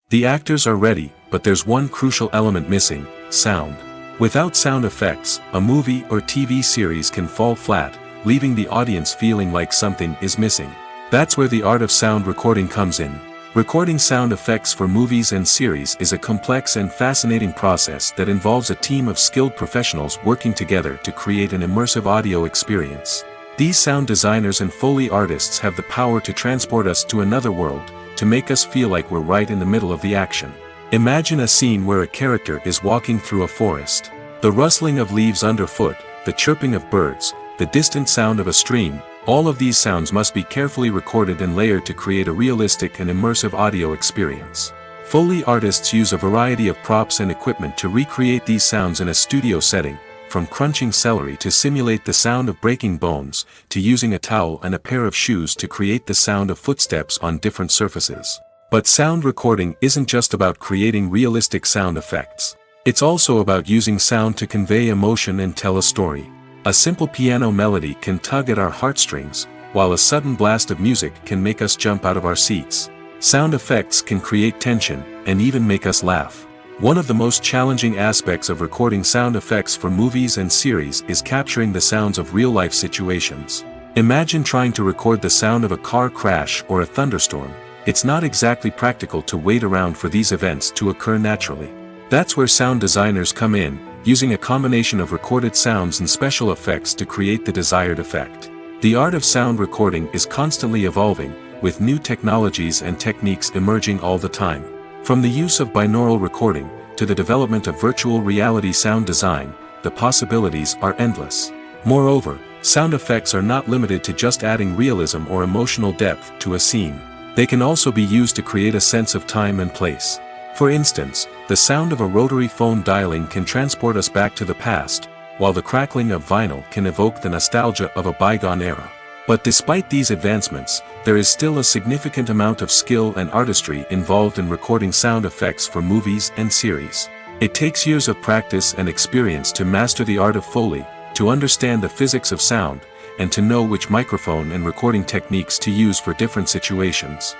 The actors are ready, but there's one crucial element missing: sound. Without sound effects, a movie or TV series can fall flat, leaving the audience feeling like something is missing. That's where the art of sound recording comes in. Recording sound effects for movies and series is a complex and fascinating process that involves a team of skilled professionals working together to create an immersive audio experience. These sound designers and Foley artists have the power to transport us to another world, to make us feel like we're right in the middle of the action. Imagine a scene where a character is walking through a forest. The rustling of leaves underfoot, the chirping of birds, the distant sound of a stream, all of these sounds must be carefully recorded and layered to create a realistic and immersive audio experience. Foley artists use a variety of props and equipment to recreate these sounds in a studio setting, from crunching celery to simulate the sound of breaking bones, to using a towel and a pair of shoes to create the sound of footsteps on different surfaces. But sound recording isn't just about creating realistic sound effects. It's also about using sound to convey emotion and tell a story. A simple piano melody can tug at our heartstrings, while a sudden blast of music can make us jump out of our seats. Sound effects can create tension, and even make us laugh. One of the most challenging aspects of recording sound effects for movies and series is capturing the sounds of real-life situations. Imagine trying to record the sound of a car crash or a thunderstorm. It's not exactly practical to wait around for these events to occur naturally. That's where sound designers come in, using a combination of recorded sounds and special effects to create the desired effect. The art of sound recording is constantly evolving, with new technologies and techniques emerging all the time. From the use of binaural recording, to the development of virtual reality sound design, the possibilities are endless. Moreover, Sound effects are not limited to just adding realism or emotional depth to a scene. They can also be used to create a sense of time and place. For instance, the sound of a rotary phone dialing can transport us back to the past, while the crackling of vinyl can evoke the nostalgia of a bygone era. But despite these advancements, there is still a significant amount of skill and artistry involved in recording sound effects for movies and series. It takes years of practice and experience to master the art of Foley, to understand the physics of sound, and to know which microphone and recording techniques to use for different situations.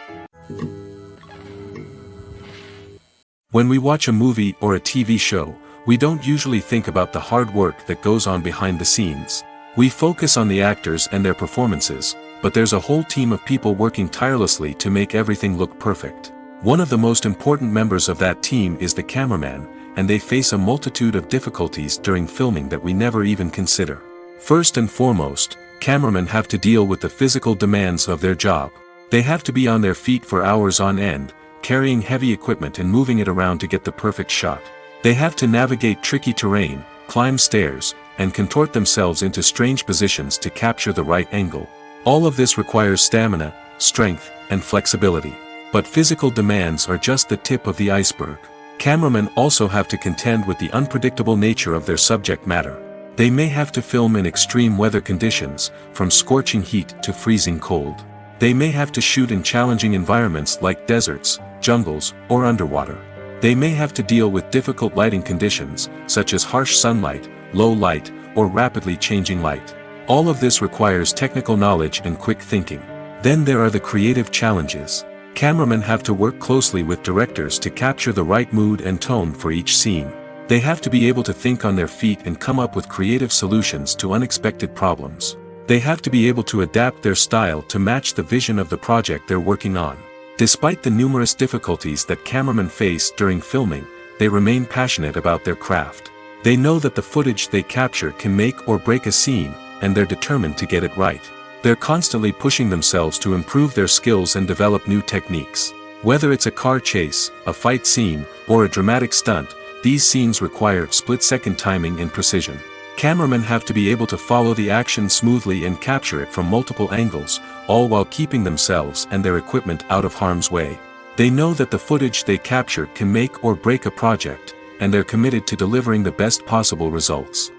When we watch a movie or a TV show, we don't usually think about the hard work that goes on behind the scenes. We focus on the actors and their performances, but there's a whole team of people working tirelessly to make everything look perfect. One of the most important members of that team is the cameraman, and they face a multitude of difficulties during filming that we never even consider. First and foremost, cameramen have to deal with the physical demands of their job. They have to be on their feet for hours on end, carrying heavy equipment and moving it around to get the perfect shot. They have to navigate tricky terrain, climb stairs, and contort themselves into strange positions to capture the right angle. All of this requires stamina, strength, and flexibility. But physical demands are just the tip of the iceberg. Cameramen also have to contend with the unpredictable nature of their subject matter. They may have to film in extreme weather conditions, from scorching heat to freezing cold. They may have to shoot in challenging environments like deserts, jungles, or underwater. They may have to deal with difficult lighting conditions, such as harsh sunlight, low light, or rapidly changing light. All of this requires technical knowledge and quick thinking. Then there are the creative challenges. Cameramen have to work closely with directors to capture the right mood and tone for each scene. They have to be able to think on their feet and come up with creative solutions to unexpected problems. They have to be able to adapt their style to match the vision of the project they're working on. Despite the numerous difficulties that cameramen face during filming, they remain passionate about their craft. They know that the footage they capture can make or break a scene, and they're determined to get it right. They're constantly pushing themselves to improve their skills and develop new techniques. Whether it's a car chase, a fight scene, or a dramatic stunt, these scenes require split-second timing and precision. Cameramen have to be able to follow the action smoothly and capture it from multiple angles, all while keeping themselves and their equipment out of harm's way. They know that the footage they capture can make or break a project, and they're committed to delivering the best possible results.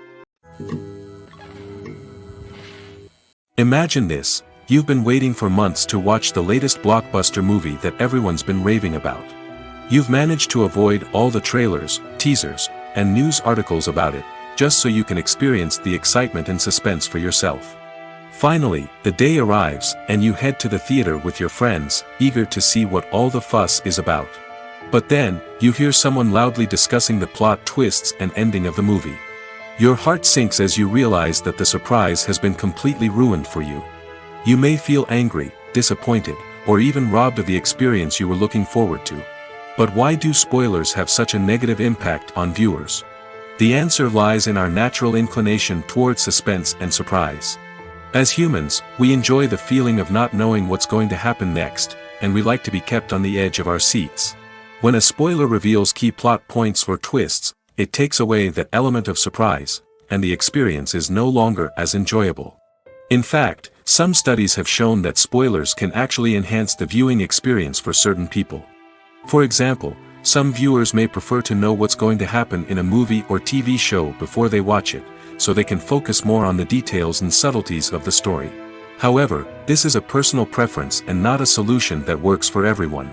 Imagine this: you've been waiting for months to watch the latest blockbuster movie that everyone's been raving about. You've managed to avoid all the trailers, teasers, and news articles about it, just so you can experience the excitement and suspense for yourself. Finally, the day arrives, and you head to the theater with your friends, eager to see what all the fuss is about. But then, you hear someone loudly discussing the plot twists and ending of the movie. Your heart sinks as you realize that the surprise has been completely ruined for you. You may feel angry, disappointed, or even robbed of the experience you were looking forward to. But why do spoilers have such a negative impact on viewers? The answer lies in our natural inclination toward suspense and surprise. As humans, we enjoy the feeling of not knowing what's going to happen next, and we like to be kept on the edge of our seats. When a spoiler reveals key plot points or twists, it takes away that element of surprise, and the experience is no longer as enjoyable. In fact, some studies have shown that spoilers can actually enhance the viewing experience for certain people. For example, some viewers may prefer to know what's going to happen in a movie or TV show before they watch it, so they can focus more on the details and subtleties of the story. However, this is a personal preference and not a solution that works for everyone.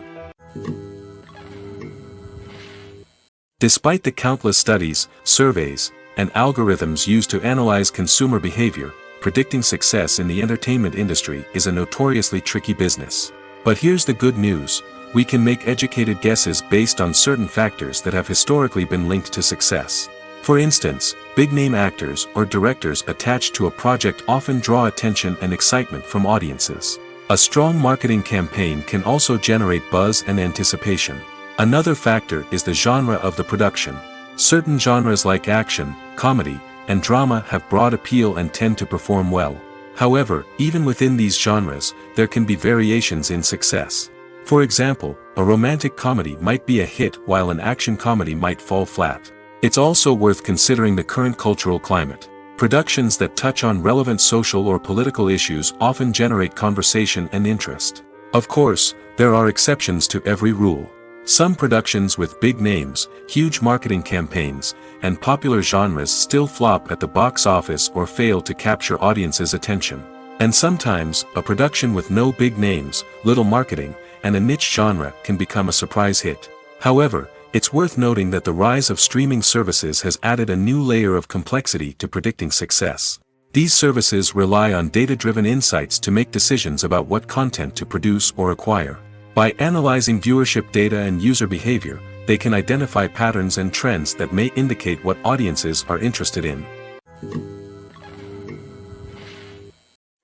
Despite the countless studies, surveys, and algorithms used to analyze consumer behavior, predicting success in the entertainment industry is a notoriously tricky business. But here's the good news: we can make educated guesses based on certain factors that have historically been linked to success. For instance, big-name actors or directors attached to a project often draw attention and excitement from audiences. A strong marketing campaign can also generate buzz and anticipation. Another factor is the genre of the production. Certain genres like action, comedy, and drama have broad appeal and tend to perform well. However, even within these genres, there can be variations in success. For example, a romantic comedy might be a hit while an action comedy might fall flat. It's also worth considering the current cultural climate. Productions that touch on relevant social or political issues often generate conversation and interest. Of course, there are exceptions to every rule. Some productions with big names, huge marketing campaigns, and popular genres still flop at the box office or fail to capture audiences' attention. And sometimes, a production with no big names, little marketing, and a niche genre can become a surprise hit. However, it's worth noting that the rise of streaming services has added a new layer of complexity to predicting success. These services rely on data-driven insights to make decisions about what content to produce or acquire. By analyzing viewership data and user behavior, they can identify patterns and trends that may indicate what audiences are interested in.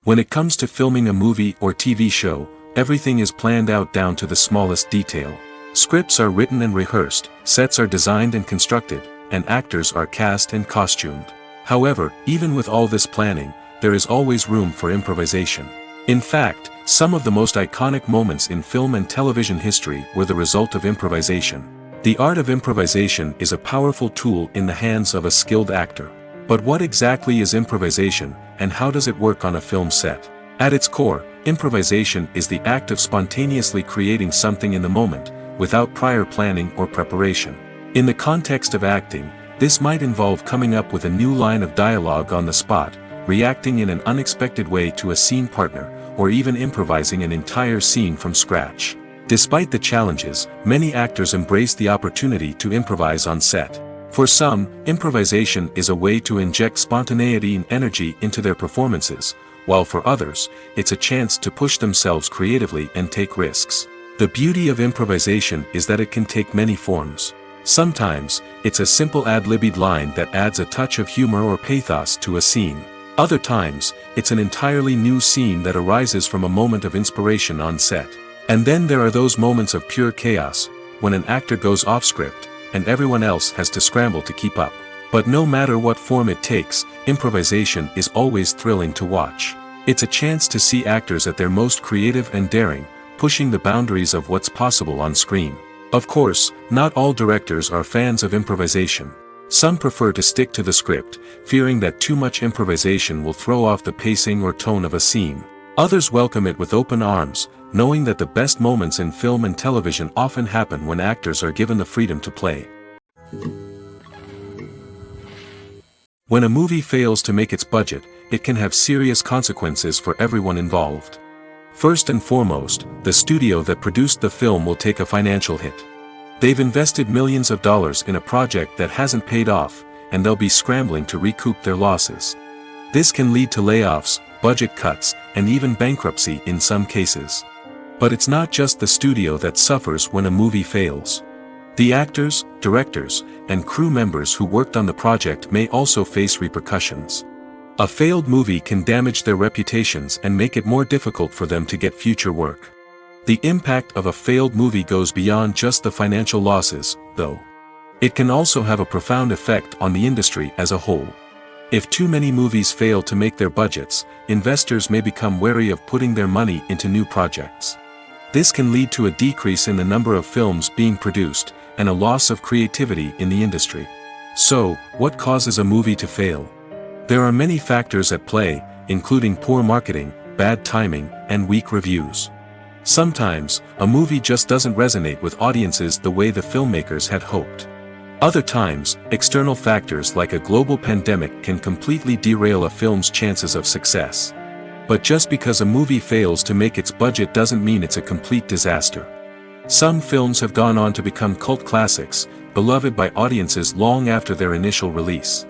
When it comes to filming a movie or TV show, everything is planned out down to the smallest detail. Scripts are written and rehearsed, sets are designed and constructed, and actors are cast and costumed. However, even with all this planning, there is always room for improvisation. In fact, some of the most iconic moments in film and television history were the result of improvisation. The art of improvisation is a powerful tool in the hands of a skilled actor. But what exactly is improvisation, and how does it work on a film set? At its core, improvisation is the act of spontaneously creating something in the moment, without prior planning or preparation. In the context of acting, this might involve coming up with a new line of dialogue on the spot, reacting in an unexpected way to a scene partner, or even improvising an entire scene from scratch. Despite the challenges, many actors embrace the opportunity to improvise on set. For some, improvisation is a way to inject spontaneity and energy into their performances, while for others, it's a chance to push themselves creatively and take risks. The beauty of improvisation is that it can take many forms. Sometimes, it's a simple ad-libbed line that adds a touch of humor or pathos to a scene. Other times, it's an entirely new scene that arises from a moment of inspiration on set. And then there are those moments of pure chaos, when an actor goes off script, and everyone else has to scramble to keep up. But no matter what form it takes, improvisation is always thrilling to watch. It's a chance to see actors at their most creative and daring, pushing the boundaries of what's possible on screen. Of course, not all directors are fans of improvisation. Some prefer to stick to the script, fearing that too much improvisation will throw off the pacing or tone of a scene. Others welcome it with open arms, knowing that the best moments in film and television often happen when actors are given the freedom to play. When a movie fails to make its budget, it can have serious consequences for everyone involved. First and foremost, the studio that produced the film will take a financial hit. They've invested millions of dollars in a project that hasn't paid off, and they'll be scrambling to recoup their losses. This can lead to layoffs, budget cuts, and even bankruptcy in some cases. But it's not just the studio that suffers when a movie fails. The actors, directors, and crew members who worked on the project may also face repercussions. A failed movie can damage their reputations and make it more difficult for them to get future work. The impact of a failed movie goes beyond just the financial losses, though. It can also have a profound effect on the industry as a whole. If too many movies fail to make their budgets, investors may become wary of putting their money into new projects. This can lead to a decrease in the number of films being produced, and a loss of creativity in the industry. So, what causes a movie to fail? There are many factors at play, including poor marketing, bad timing, and weak reviews. Sometimes, a movie just doesn't resonate with audiences the way the filmmakers had hoped. Other times, external factors like a global pandemic can completely derail a film's chances of success. But just because a movie fails to make its budget doesn't mean it's a complete disaster. Some films have gone on to become cult classics, beloved by audiences long after their initial release.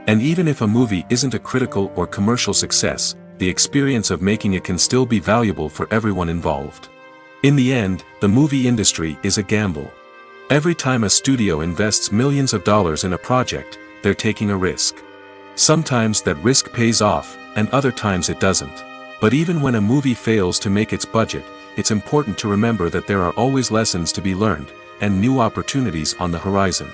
And even if a movie isn't a critical or commercial success, the experience of making it can still be valuable for everyone involved. In the end, the movie industry is a gamble. Every time a studio invests millions of dollars in a project, they're taking a risk. Sometimes that risk pays off, and other times it doesn't. But even when a movie fails to make its budget, it's important to remember that there are always lessons to be learned, and new opportunities on the horizon.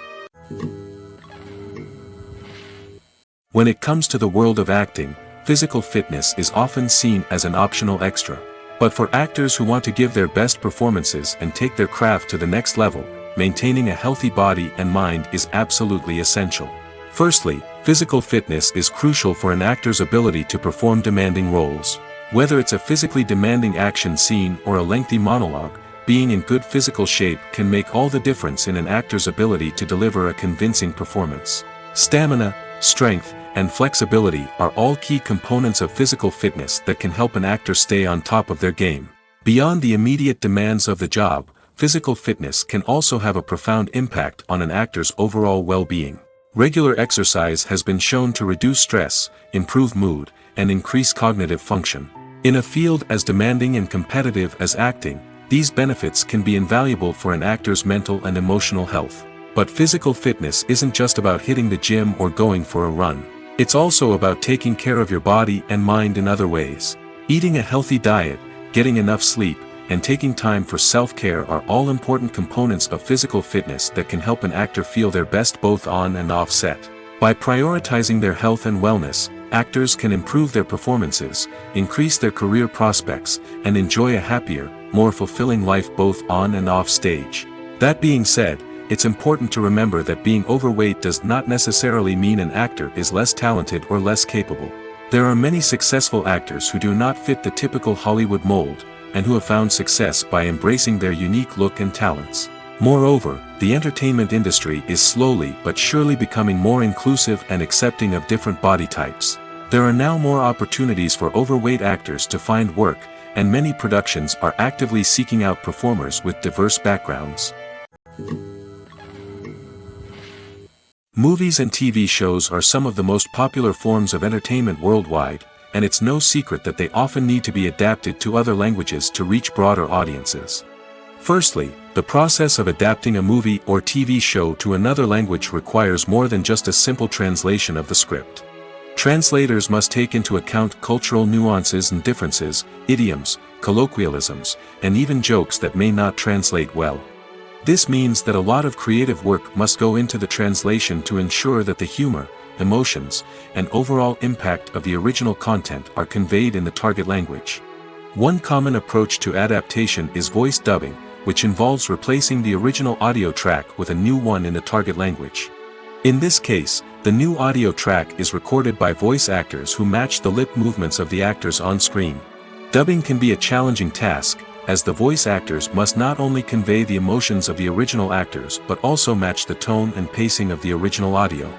When it comes to the world of acting, physical fitness is often seen as an optional extra. But for actors who want to give their best performances and take their craft to the next level, maintaining a healthy body and mind is absolutely essential. Firstly, physical fitness is crucial for an actor's ability to perform demanding roles. Whether it's a physically demanding action scene or a lengthy monologue, being in good physical shape can make all the difference in an actor's ability to deliver a convincing performance. Stamina, strength, and flexibility are all key components of physical fitness that can help an actor stay on top of their game. Beyond the immediate demands of the job, physical fitness can also have a profound impact on an actor's overall well-being. Regular exercise has been shown to reduce stress, improve mood, and increase cognitive function. In a field as demanding and competitive as acting, these benefits can be invaluable for an actor's mental and emotional health. But physical fitness isn't just about hitting the gym or going for a run. It's also about taking care of your body and mind in other ways. Eating a healthy diet, getting enough sleep, and taking time for self-care are all important components of physical fitness that can help an actor feel their best both on and off set. By prioritizing their health and wellness, actors can improve their performances, increase their career prospects, and enjoy a happier, more fulfilling life both on and off stage. That being said, it's important to remember that being overweight does not necessarily mean an actor is less talented or less capable. There are many successful actors who do not fit the typical Hollywood mold, and who have found success by embracing their unique look and talents. Moreover, the entertainment industry is slowly but surely becoming more inclusive and accepting of different body types. There are now more opportunities for overweight actors to find work, and many productions are actively seeking out performers with diverse backgrounds. Movies and TV shows are some of the most popular forms of entertainment worldwide, and it's no secret that they often need to be adapted to other languages to reach broader audiences. Firstly, the process of adapting a movie or TV show to another language requires more than just a simple translation of the script. Translators must take into account cultural nuances and differences, idioms, colloquialisms, and even jokes that may not translate well. This means that a lot of creative work must go into the translation to ensure that the humor, emotions, and overall impact of the original content are conveyed in the target language. One common approach to adaptation is voice dubbing, which involves replacing the original audio track with a new one in the target language. In this case, the new audio track is recorded by voice actors who match the lip movements of the actors on screen. Dubbing can be a challenging task, as the voice actors must not only convey the emotions of the original actors but also match the tone and pacing of the original audio.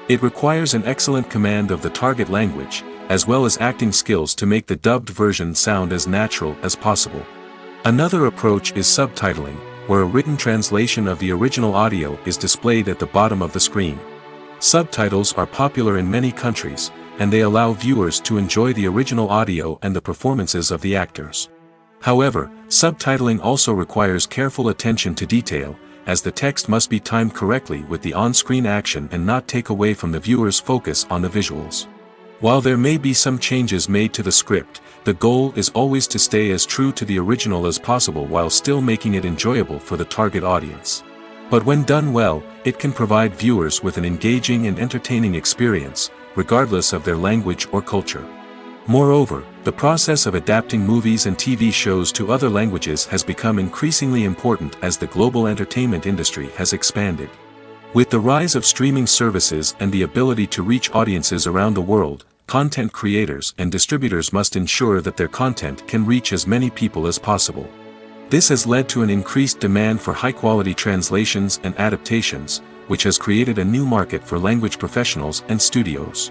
It requires an excellent command of the target language, as well as acting skills to make the dubbed version sound as natural as possible. Another approach is subtitling, where a written translation of the original audio is displayed at the bottom of the screen. Subtitles are popular in many countries, and they allow viewers to enjoy the original audio and the performances of the actors. However, subtitling also requires careful attention to detail, as the text must be timed correctly with the on-screen action and not take away from the viewer's focus on the visuals. While there may be some changes made to the script, the goal is always to stay as true to the original as possible while still making it enjoyable for the target audience. But when done well, it can provide viewers with an engaging and entertaining experience, regardless of their language or culture. Moreover, the process of adapting movies and TV shows to other languages has become increasingly important as the global entertainment industry has expanded. With the rise of streaming services and the ability to reach audiences around the world, content creators and distributors must ensure that their content can reach as many people as possible. This has led to an increased demand for high-quality translations and adaptations, which has created a new market for language professionals and studios.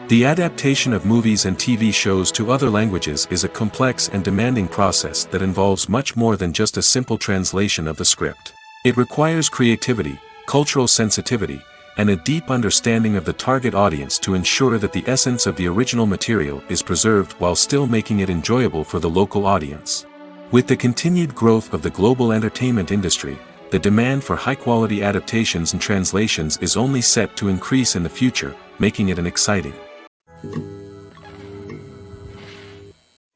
The adaptation of movies and TV shows to other languages is a complex and demanding process that involves much more than just a simple translation of the script. It requires creativity, cultural sensitivity, and a deep understanding of the target audience to ensure that the essence of the original material is preserved while still making it enjoyable for the local audience. With the continued growth of the global entertainment industry, the demand for high-quality adaptations and translations is only set to increase in the future, making it an exciting.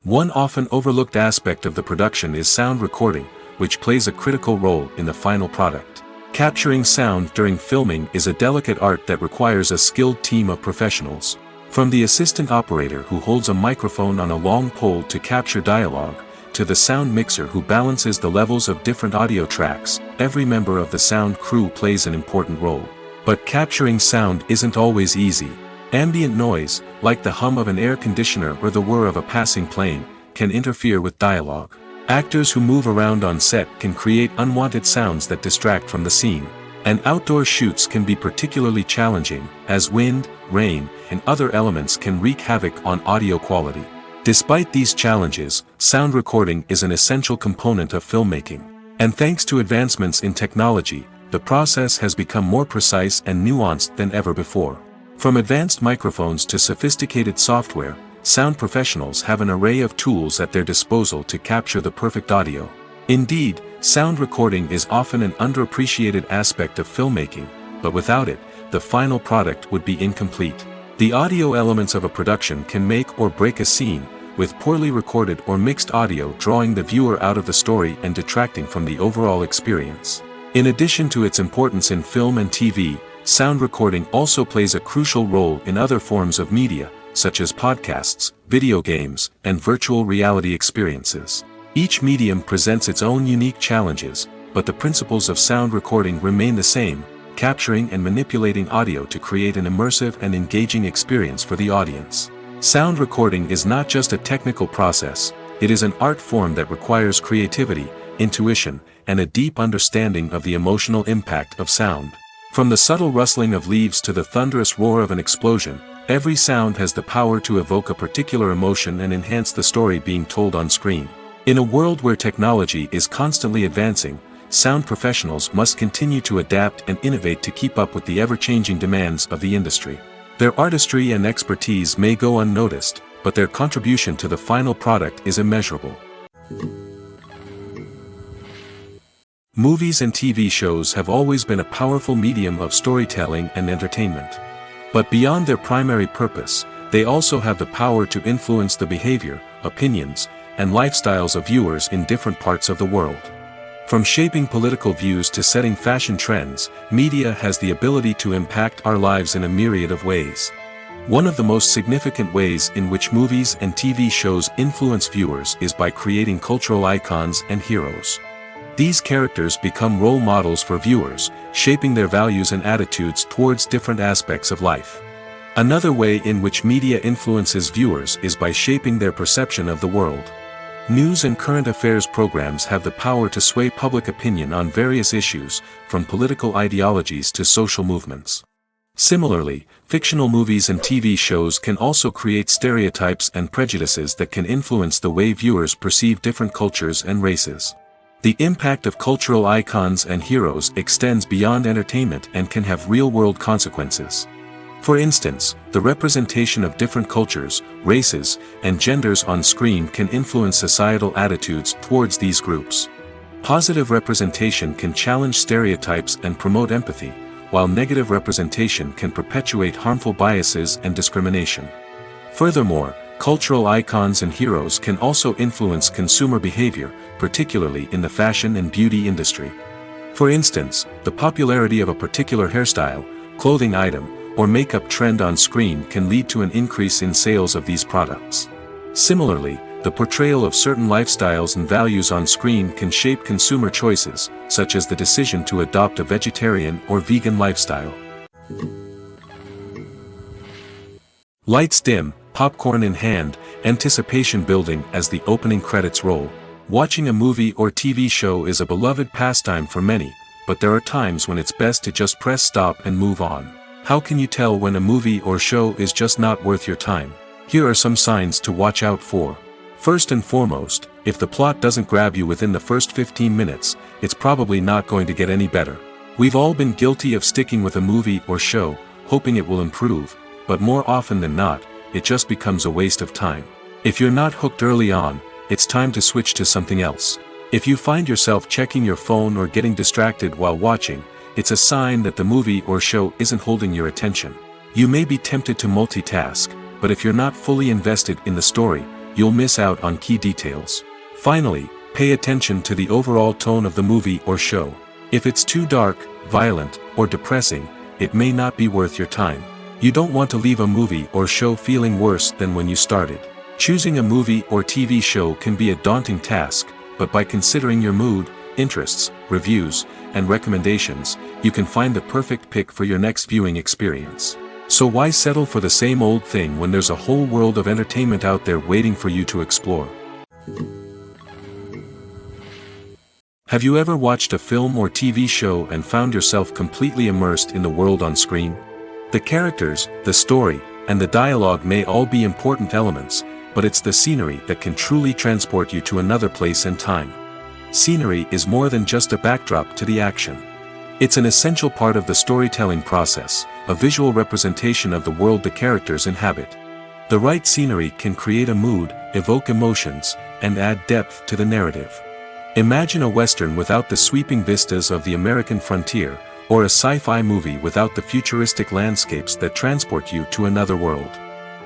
One often overlooked aspect of the production is sound recording, which plays a critical role in the final product. Capturing sound during filming is a delicate art that requires a skilled team of professionals. From the assistant operator who holds a microphone on a long pole to capture dialogue, to the sound mixer who balances the levels of different audio tracks, every member of the sound crew plays an important role. But capturing sound isn't always easy. Ambient noise, like the hum of an air conditioner or the whir of a passing plane, can interfere with dialogue. Actors who move around on set can create unwanted sounds that distract from the scene. And outdoor shoots can be particularly challenging, as wind, rain, and other elements can wreak havoc on audio quality. Despite these challenges, sound recording is an essential component of filmmaking. And thanks to advancements in technology, the process has become more precise and nuanced than ever before. From advanced microphones to sophisticated software, sound professionals have an array of tools at their disposal to capture the perfect audio. Indeed, sound recording is often an underappreciated aspect of filmmaking, but without it, the final product would be incomplete. The audio elements of a production can make or break a scene, with poorly recorded or mixed audio drawing the viewer out of the story and detracting from the overall experience. In addition to its importance in film and TV, sound recording also plays a crucial role in other forms of media, such as podcasts, video games, and virtual reality experiences. Each medium presents its own unique challenges, but the principles of sound recording remain the same, capturing and manipulating audio to create an immersive and engaging experience for the audience. Sound recording is not just a technical process, it is an art form that requires creativity, intuition, and a deep understanding of the emotional impact of sound. From the subtle rustling of leaves to the thunderous roar of an explosion, every sound has the power to evoke a particular emotion and enhance the story being told on screen. In a world where technology is constantly advancing, sound professionals must continue to adapt and innovate to keep up with the ever-changing demands of the industry. Their artistry and expertise may go unnoticed, but their contribution to the final product is immeasurable. Movies and TV shows have always been a powerful medium of storytelling and entertainment. But beyond their primary purpose, they also have the power to influence the behavior, opinions, and lifestyles of viewers in different parts of the world. From shaping political views to setting fashion trends, media has the ability to impact our lives in a myriad of ways. One of the most significant ways in which movies and TV shows influence viewers is by creating cultural icons and heroes. These characters become role models for viewers, shaping their values and attitudes towards different aspects of life. Another way in which media influences viewers is by shaping their perception of the world. News and current affairs programs have the power to sway public opinion on various issues, from political ideologies to social movements. Similarly, fictional movies and TV shows can also create stereotypes and prejudices that can influence the way viewers perceive different cultures and races. The impact of cultural icons and heroes extends beyond entertainment and can have real-world consequences. For instance, the representation of different cultures, races, and genders on screen can influence societal attitudes towards these groups. Positive representation can challenge stereotypes and promote empathy, while negative representation can perpetuate harmful biases and discrimination. Furthermore, cultural icons and heroes can also influence consumer behavior, particularly in the fashion and beauty industry. For instance, the popularity of a particular hairstyle, clothing item, or makeup trend on screen can lead to an increase in sales of these products. Similarly, the portrayal of certain lifestyles and values on screen can shape consumer choices, such as the decision to adopt a vegetarian or vegan lifestyle. Lights dim, popcorn in hand, anticipation building as the opening credits roll. Watching a movie or TV show is a beloved pastime for many, but there are times when it's best to just press stop and move on. How can you tell when a movie or show is just not worth your time? Here are some signs to watch out for. First and foremost, if the plot doesn't grab you within the first 15 minutes, it's probably not going to get any better. We've all been guilty of sticking with a movie or show, hoping it will improve, but more often than not, it just becomes a waste of time. If you're not hooked early on, it's time to switch to something else. If you find yourself checking your phone or getting distracted while watching, it's a sign that the movie or show isn't holding your attention. You may be tempted to multitask, but if you're not fully invested in the story, you'll miss out on key details. Finally, pay attention to the overall tone of the movie or show. If it's too dark, violent, or depressing, it may not be worth your time. You don't want to leave a movie or show feeling worse than when you started. Choosing a movie or TV show can be a daunting task, but by considering your mood, interests, reviews, and recommendations, you can find the perfect pick for your next viewing experience. So why settle for the same old thing when there's a whole world of entertainment out there waiting for you to explore? Have you ever watched a film or TV show and found yourself completely immersed in the world on screen? The characters, the story, and the dialogue may all be important elements, but it's the scenery that can truly transport you to another place and time. Scenery is more than just a backdrop to the action. It's an essential part of the storytelling process, a visual representation of the world the characters inhabit. The right scenery can create a mood, evoke emotions, and add depth to the narrative. Imagine a Western without the sweeping vistas of the American frontier, or a sci-fi movie without the futuristic landscapes that transport you to another world.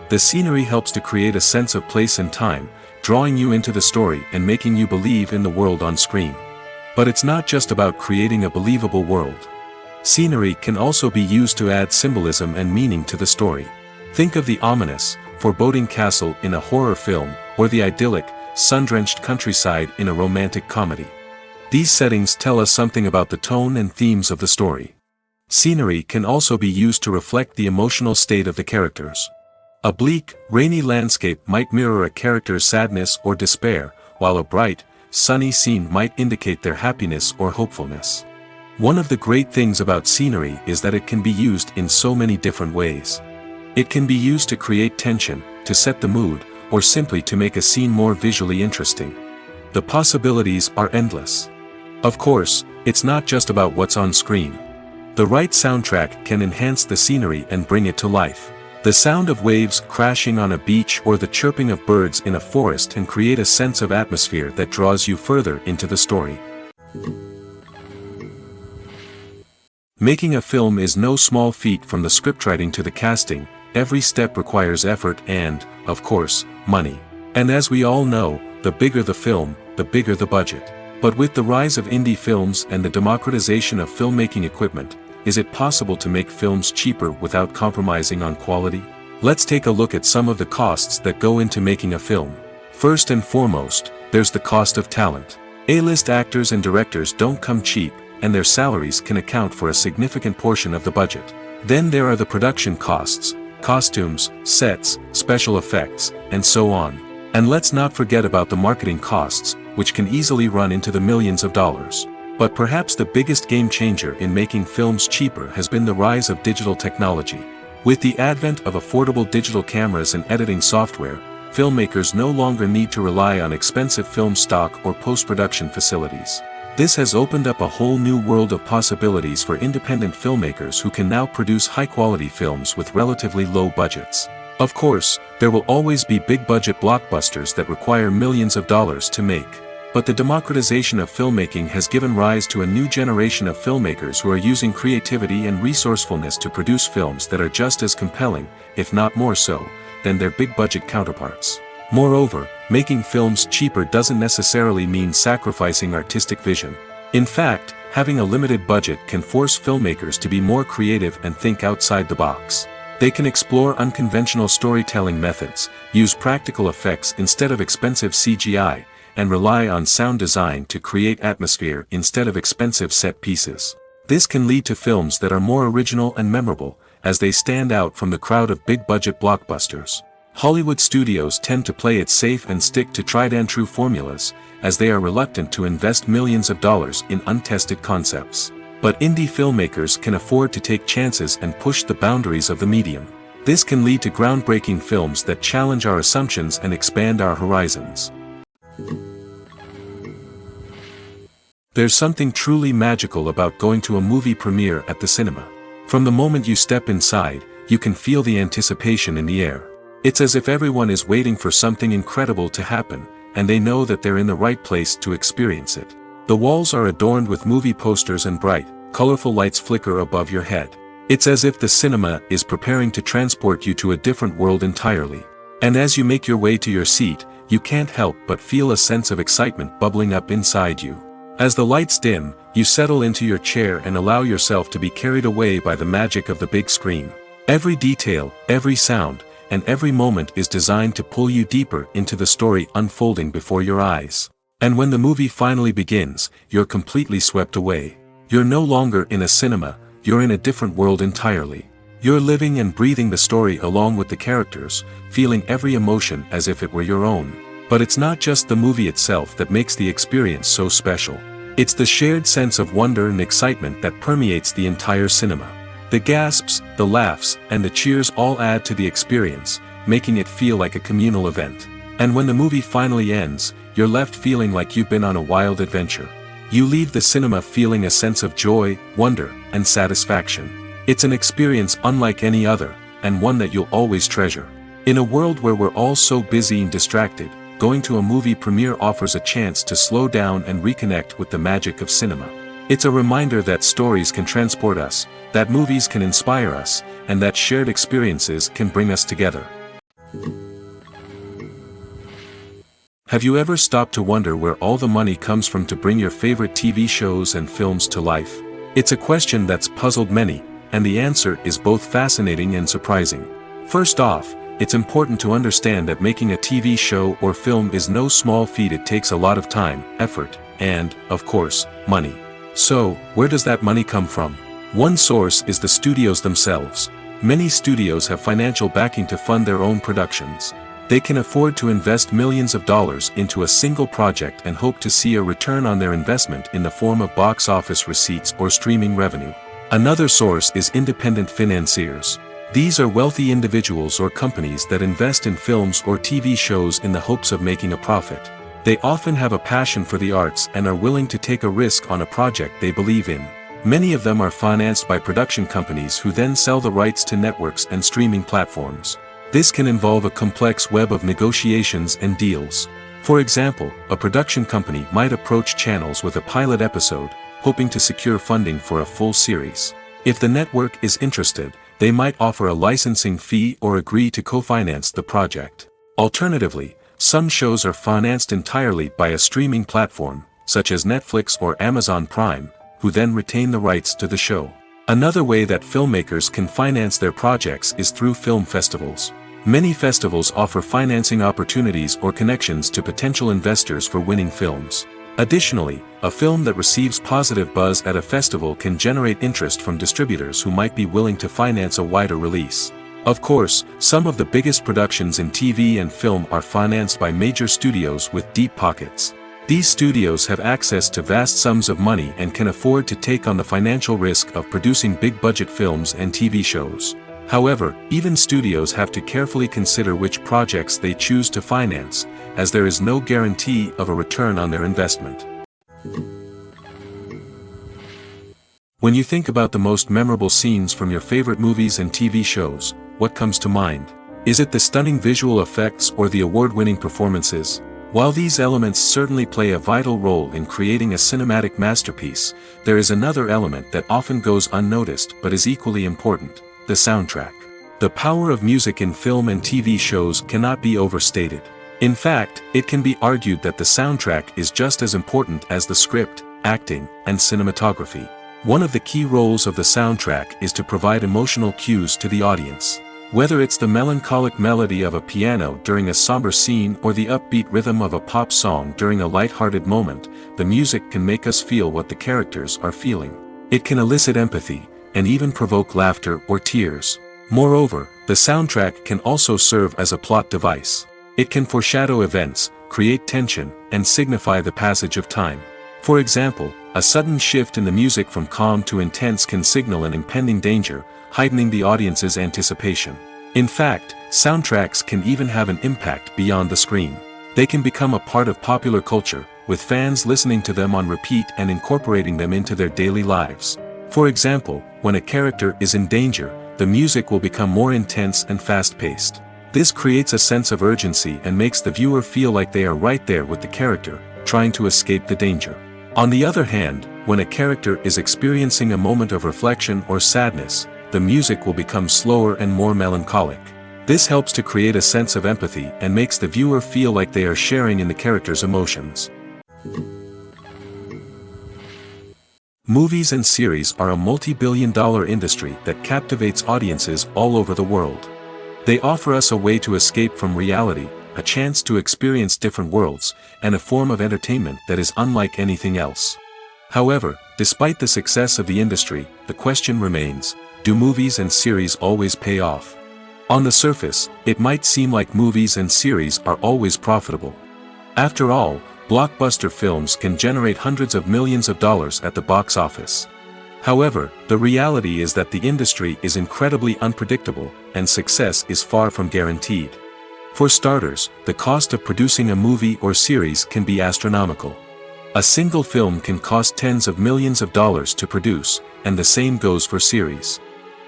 The scenery helps to create a sense of place and time, drawing you into the story and making you believe in the world on screen. But it's not just about creating a believable world. Scenery can also be used to add symbolism and meaning to the story. Think of the ominous, foreboding castle in a horror film, or the idyllic, sun-drenched countryside in a romantic comedy. These settings tell us something about the tone and themes of the story. Scenery can also be used to reflect the emotional state of the characters. A bleak, rainy landscape might mirror a character's sadness or despair, while a bright, sunny scene might indicate their happiness or hopefulness. One of the great things about scenery is that it can be used in so many different ways. It can be used to create tension, to set the mood, or simply to make a scene more visually interesting. The possibilities are endless. Of course, it's not just about what's on screen. The right soundtrack can enhance the scenery and bring it to life. The sound of waves crashing on a beach or the chirping of birds in a forest can create a sense of atmosphere that draws you further into the story. Making a film is no small feat. From the scriptwriting to the casting, every step requires effort and, of course, money. And as we all know, the bigger the film, the bigger the budget. But with the rise of indie films and the democratization of filmmaking equipment, is it possible to make films cheaper without compromising on quality? Let's take a look at some of the costs that go into making a film. First and foremost, there's the cost of talent. A-list actors and directors don't come cheap, and their salaries can account for a significant portion of the budget. Then there are the production costs, costumes, sets, special effects, and so on. And let's not forget about the marketing costs, which can easily run into the millions of dollars. But perhaps the biggest game changer in making films cheaper has been the rise of digital technology. With the advent of affordable digital cameras and editing software, filmmakers no longer need to rely on expensive film stock or post-production facilities. This has opened up a whole new world of possibilities for independent filmmakers who can now produce high-quality films with relatively low budgets. Of course, there will always be big-budget blockbusters that require millions of dollars to make. But the democratization of filmmaking has given rise to a new generation of filmmakers who are using creativity and resourcefulness to produce films that are just as compelling, if not more so, than their big-budget counterparts. Moreover, making films cheaper doesn't necessarily mean sacrificing artistic vision. In fact, having a limited budget can force filmmakers to be more creative and think outside the box. They can explore unconventional storytelling methods, use practical effects instead of expensive CGI, and rely on sound design to create atmosphere instead of expensive set pieces. This can lead to films that are more original and memorable, as they stand out from the crowd of big-budget blockbusters. Hollywood studios tend to play it safe and stick to tried-and-true formulas, as they are reluctant to invest millions of dollars in untested concepts. But indie filmmakers can afford to take chances and push the boundaries of the medium. This can lead to groundbreaking films that challenge our assumptions and expand our horizons. There's something truly magical about going to a movie premiere at the cinema. From the moment you step inside, you can feel the anticipation in the air. It's as if everyone is waiting for something incredible to happen, and they know that they're in the right place to experience it. The walls are adorned with movie posters and bright, colorful lights flicker above your head. It's as if the cinema is preparing to transport you to a different world entirely. And as you make your way to your seat, you can't help but feel a sense of excitement bubbling up inside you. As the lights dim, you settle into your chair and allow yourself to be carried away by the magic of the big screen. Every detail, every sound, and every moment is designed to pull you deeper into the story unfolding before your eyes. And when the movie finally begins, you're completely swept away. You're no longer in a cinema, you're in a different world entirely. You're living and breathing the story along with the characters, feeling every emotion as if it were your own. But it's not just the movie itself that makes the experience so special. It's the shared sense of wonder and excitement that permeates the entire cinema. The gasps, the laughs, and the cheers all add to the experience, making it feel like a communal event. And when the movie finally ends, you're left feeling like you've been on a wild adventure. You leave the cinema feeling a sense of joy, wonder, and satisfaction. It's an experience unlike any other, and one that you'll always treasure. In a world where we're all so busy and distracted, going to a movie premiere offers a chance to slow down and reconnect with the magic of cinema. It's a reminder that stories can transport us, that movies can inspire us, and that shared experiences can bring us together. Have you ever stopped to wonder where all the money comes from to bring your favorite TV shows and films to life? It's a question that's puzzled many, and the answer is both fascinating and surprising. First off, it's important to understand that making a TV show or film is no small feat. It takes a lot of time, effort, and, of course, money. So, where does that money come from? One source is the studios themselves. Many studios have financial backing to fund their own productions. They can afford to invest millions of dollars into a single project and hope to see a return on their investment in the form of box office receipts or streaming revenue. Another source is independent financiers. These are wealthy individuals or companies that invest in films or TV shows in the hopes of making a profit. They often have a passion for the arts and are willing to take a risk on a project they believe in. Many of them are financed by production companies who then sell the rights to networks and streaming platforms. This can involve a complex web of negotiations and deals. For example, a production company might approach channels with a pilot episode, hoping to secure funding for a full series. If the network is interested, they might offer a licensing fee or agree to co-finance the project. Alternatively, some shows are financed entirely by a streaming platform, such as Netflix or Amazon Prime, who then retain the rights to the show. Another way that filmmakers can finance their projects is through film festivals. Many festivals offer financing opportunities or connections to potential investors for winning films. Additionally, a film that receives positive buzz at a festival can generate interest from distributors who might be willing to finance a wider release. Of course, some of the biggest productions in TV and film are financed by major studios with deep pockets. These studios have access to vast sums of money and can afford to take on the financial risk of producing big-budget films and TV shows. However, even studios have to carefully consider which projects they choose to finance, as there is no guarantee of a return on their investment. When you think about the most memorable scenes from your favorite movies and TV shows, what comes to mind? Is it the stunning visual effects or the award-winning performances? While these elements certainly play a vital role in creating a cinematic masterpiece, there is another element that often goes unnoticed but is equally important: the soundtrack. The power of music in film and TV shows cannot be overstated. In fact, it can be argued that the soundtrack is just as important as the script, acting, and cinematography. One of the key roles of the soundtrack is to provide emotional cues to the audience. Whether it's the melancholic melody of a piano during a somber scene or the upbeat rhythm of a pop song during a light-hearted moment, the music can make us feel what the characters are feeling. It can elicit empathy, and even provoke laughter or tears. Moreover, the soundtrack can also serve as a plot device. It can foreshadow events, create tension, and signify the passage of time. For example, a sudden shift in the music from calm to intense can signal an impending danger, heightening the audience's anticipation. In fact, soundtracks can even have an impact beyond the screen. They can become a part of popular culture, with fans listening to them on repeat and incorporating them into their daily lives. For example, when a character is in danger, the music will become more intense and fast-paced. This creates a sense of urgency and makes the viewer feel like they are right there with the character, trying to escape the danger. On the other hand, when a character is experiencing a moment of reflection or sadness, the music will become slower and more melancholic. This helps to create a sense of empathy and makes the viewer feel like they are sharing in the character's emotions. Movies and series are a multi-billion-dollar industry that captivates audiences all over the world. They offer us a way to escape from reality, a chance to experience different worlds, and a form of entertainment that is unlike anything else. However, despite the success of the industry, the question remains, do movies and series always pay off? On the surface, it might seem like movies and series are always profitable. After all, blockbuster films can generate hundreds of millions of dollars at the box office. However, the reality is that the industry is incredibly unpredictable, and success is far from guaranteed. For starters, the cost of producing a movie or series can be astronomical. A single film can cost tens of millions of dollars to produce, and the same goes for series.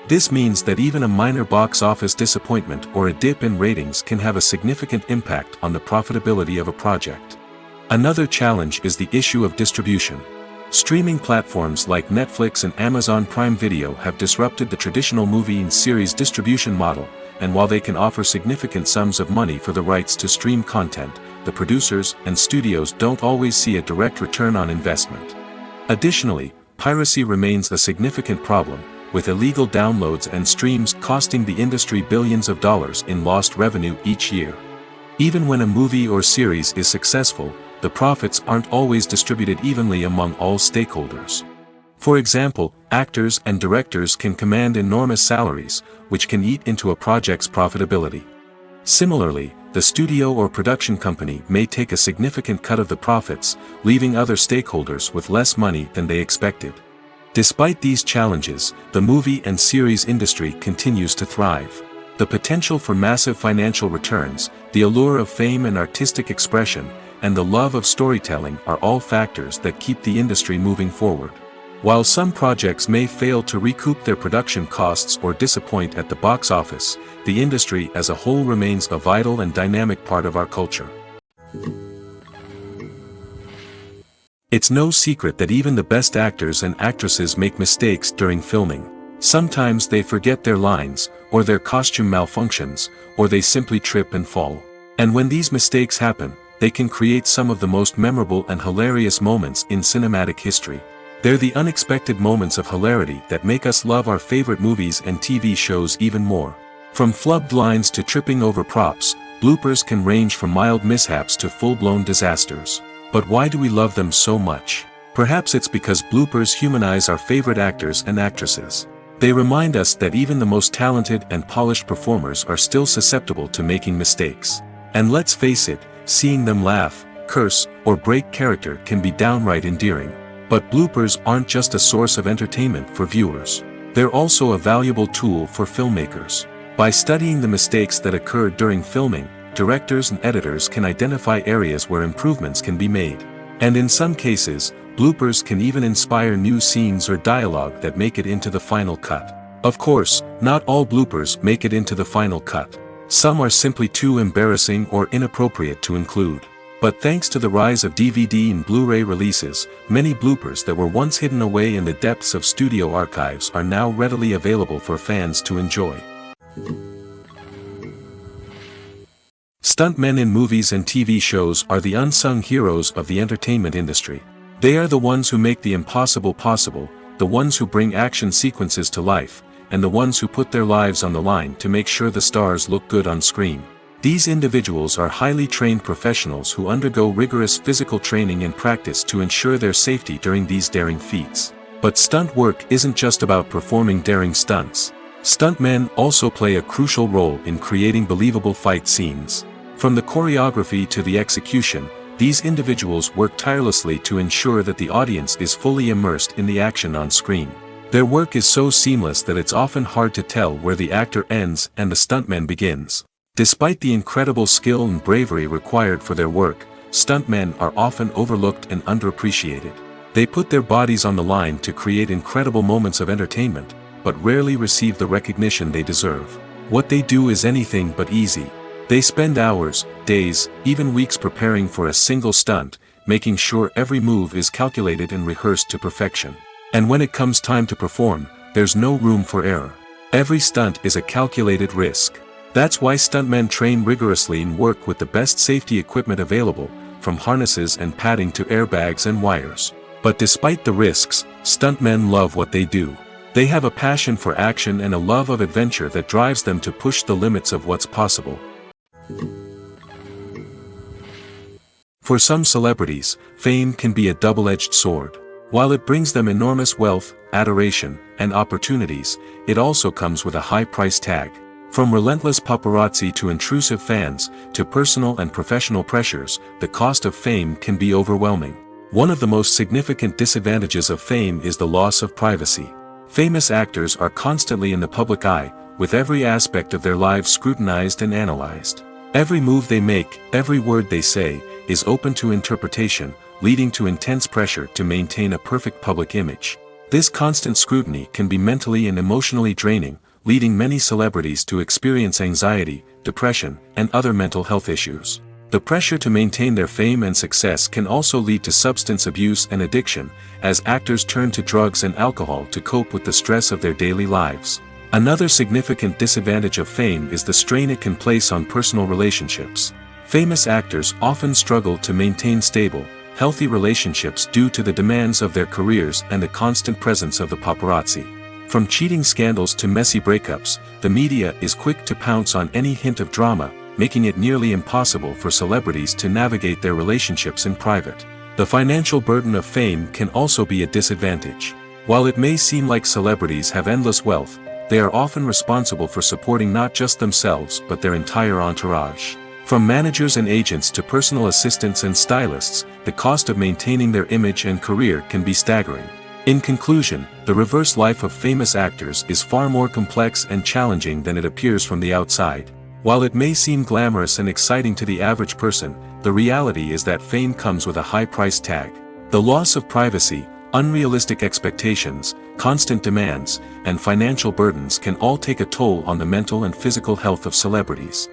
This means that even a minor box office disappointment or a dip in ratings can have a significant impact on the profitability of a project. Another challenge is the issue of distribution. Streaming platforms like Netflix and Amazon Prime Video have disrupted the traditional movie and series distribution model, and while they can offer significant sums of money for the rights to stream content, the producers and studios don't always see a direct return on investment. Additionally, piracy remains a significant problem, with illegal downloads and streams costing the industry billions of dollars in lost revenue each year. Even when a movie or series is successful, the profits aren't always distributed evenly among all stakeholders. For example, actors and directors can command enormous salaries, which can eat into a project's profitability. Similarly, the studio or production company may take a significant cut of the profits, leaving other stakeholders with less money than they expected. Despite these challenges, the movie and series industry continues to thrive. The potential for massive financial returns, the allure of fame and artistic expression, and the love of storytelling are all factors that keep the industry moving forward. While some projects may fail to recoup their production costs or disappoint at the box office, the industry as a whole remains a vital and dynamic part of our culture. It's no secret that even the best actors and actresses make mistakes during filming. Sometimes they forget their lines, or their costume malfunctions, or they simply trip and fall. And when these mistakes happen, they can create some of the most memorable and hilarious moments in cinematic history. They're the unexpected moments of hilarity that make us love our favorite movies and TV shows even more. From flubbed lines to tripping over props, bloopers can range from mild mishaps to full-blown disasters. But why do we love them so much? Perhaps it's because bloopers humanize our favorite actors and actresses. They remind us that even the most talented and polished performers are still susceptible to making mistakes. And let's face it, seeing them laugh, curse, or break character can be downright endearing. But bloopers aren't just a source of entertainment for viewers. They're also a valuable tool for filmmakers. By studying the mistakes that occurred during filming, directors and editors can identify areas where improvements can be made. And in some cases, bloopers can even inspire new scenes or dialogue that make it into the final cut. Of course, not all bloopers make it into the final cut. Some are simply too embarrassing or inappropriate to include. But thanks to the rise of DVD and Blu-ray releases, many bloopers that were once hidden away in the depths of studio archives are now readily available for fans to enjoy. Stuntmen in movies and TV shows are the unsung heroes of the entertainment industry. They are the ones who make the impossible possible, the ones who bring action sequences to life, and the ones who put their lives on the line to make sure the stars look good on screen. These individuals are highly trained professionals who undergo rigorous physical training and practice to ensure their safety during these daring feats. But stunt work isn't just about performing daring stunts. Stuntmen also play a crucial role in creating believable fight scenes. From the choreography to the execution, these individuals work tirelessly to ensure that the audience is fully immersed in the action on screen. Their work is so seamless that it's often hard to tell where the actor ends and the stuntman begins. Despite the incredible skill and bravery required for their work, stuntmen are often overlooked and underappreciated. They put their bodies on the line to create incredible moments of entertainment, but rarely receive the recognition they deserve. What they do is anything but easy. They spend hours, days, even weeks preparing for a single stunt, making sure every move is calculated and rehearsed to perfection. And when it comes time to perform, there's no room for error. Every stunt is a calculated risk. That's why stuntmen train rigorously and work with the best safety equipment available, from harnesses and padding to airbags and wires. But despite the risks, stuntmen love what they do. They have a passion for action and a love of adventure that drives them to push the limits of what's possible. For some celebrities, fame can be a double-edged sword. While it brings them enormous wealth, adoration, and opportunities, it also comes with a high price tag. From relentless paparazzi to intrusive fans, to personal and professional pressures, the cost of fame can be overwhelming. One of the most significant disadvantages of fame is the loss of privacy. Famous actors are constantly in the public eye, with every aspect of their lives scrutinized and analyzed. Every move they make, every word they say, is open to interpretation, leading to intense pressure to maintain a perfect public image. This constant scrutiny can be mentally and emotionally draining, leading many celebrities to experience anxiety, depression, and other mental health issues. The pressure to maintain their fame and success can also lead to substance abuse and addiction, as actors turn to drugs and alcohol to cope with the stress of their daily lives. Another significant disadvantage of fame is the strain it can place on personal relationships. Famous actors often struggle to maintain stable, healthy relationships due to the demands of their careers and the constant presence of the paparazzi. From cheating scandals to messy breakups, the media is quick to pounce on any hint of drama, making it nearly impossible for celebrities to navigate their relationships in private. The financial burden of fame can also be a disadvantage. While it may seem like celebrities have endless wealth, they are often responsible for supporting not just themselves but their entire entourage. From managers and agents to personal assistants and stylists, the cost of maintaining their image and career can be staggering. In conclusion, the reverse life of famous actors is far more complex and challenging than it appears from the outside. While it may seem glamorous and exciting to the average person, the reality is that fame comes with a high price tag. The loss of privacy, unrealistic expectations, constant demands, and financial burdens can all take a toll on the mental and physical health of celebrities.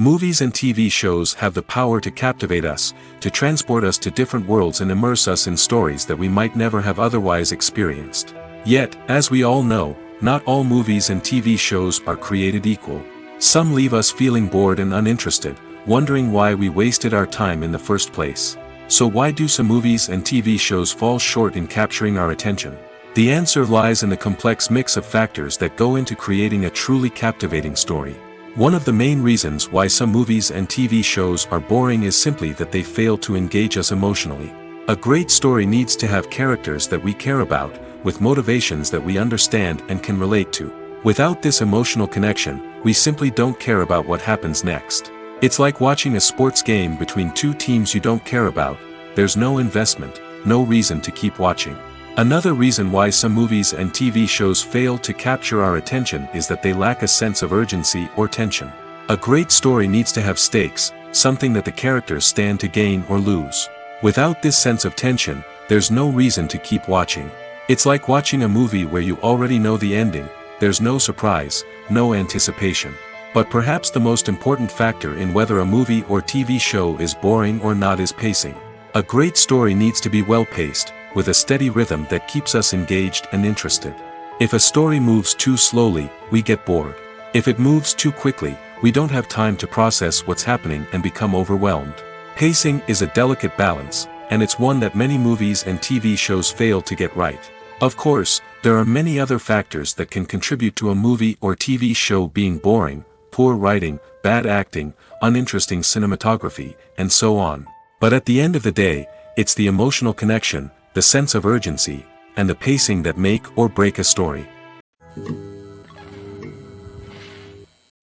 Movies and TV shows have the power to captivate us, to transport us to different worlds and immerse us in stories that we might never have otherwise experienced. Yet, as we all know, not all movies and TV shows are created equal. Some leave us feeling bored and uninterested, wondering why we wasted our time in the first place. So why do some movies and TV shows fall short in capturing our attention? The answer lies in the complex mix of factors that go into creating a truly captivating story. One of the main reasons why some movies and TV shows are boring is simply that they fail to engage us emotionally. A great story needs to have characters that we care about, with motivations that we understand and can relate to. Without this emotional connection, we simply don't care about what happens next. It's like watching a sports game between two teams you don't care about. There's no investment, no reason to keep watching. Another reason why some movies and TV shows fail to capture our attention is that they lack a sense of urgency or tension. A great story needs to have stakes, something that the characters stand to gain or lose. Without this sense of tension, there's no reason to keep watching. It's like watching a movie where you already know the ending. There's no surprise, no anticipation. But perhaps the most important factor in whether a movie or TV show is boring or not is pacing. A great story needs to be well-paced, with a steady rhythm that keeps us engaged and interested. If a story moves too slowly, we get bored. If it moves too quickly, we don't have time to process what's happening and become overwhelmed. Pacing is a delicate balance, and it's one that many movies and TV shows fail to get right. Of course, there are many other factors that can contribute to a movie or TV show being boring: poor writing, bad acting, uninteresting cinematography, and so on. But at the end of the day, it's the emotional connection, the sense of urgency, and the pacing that make or break a story.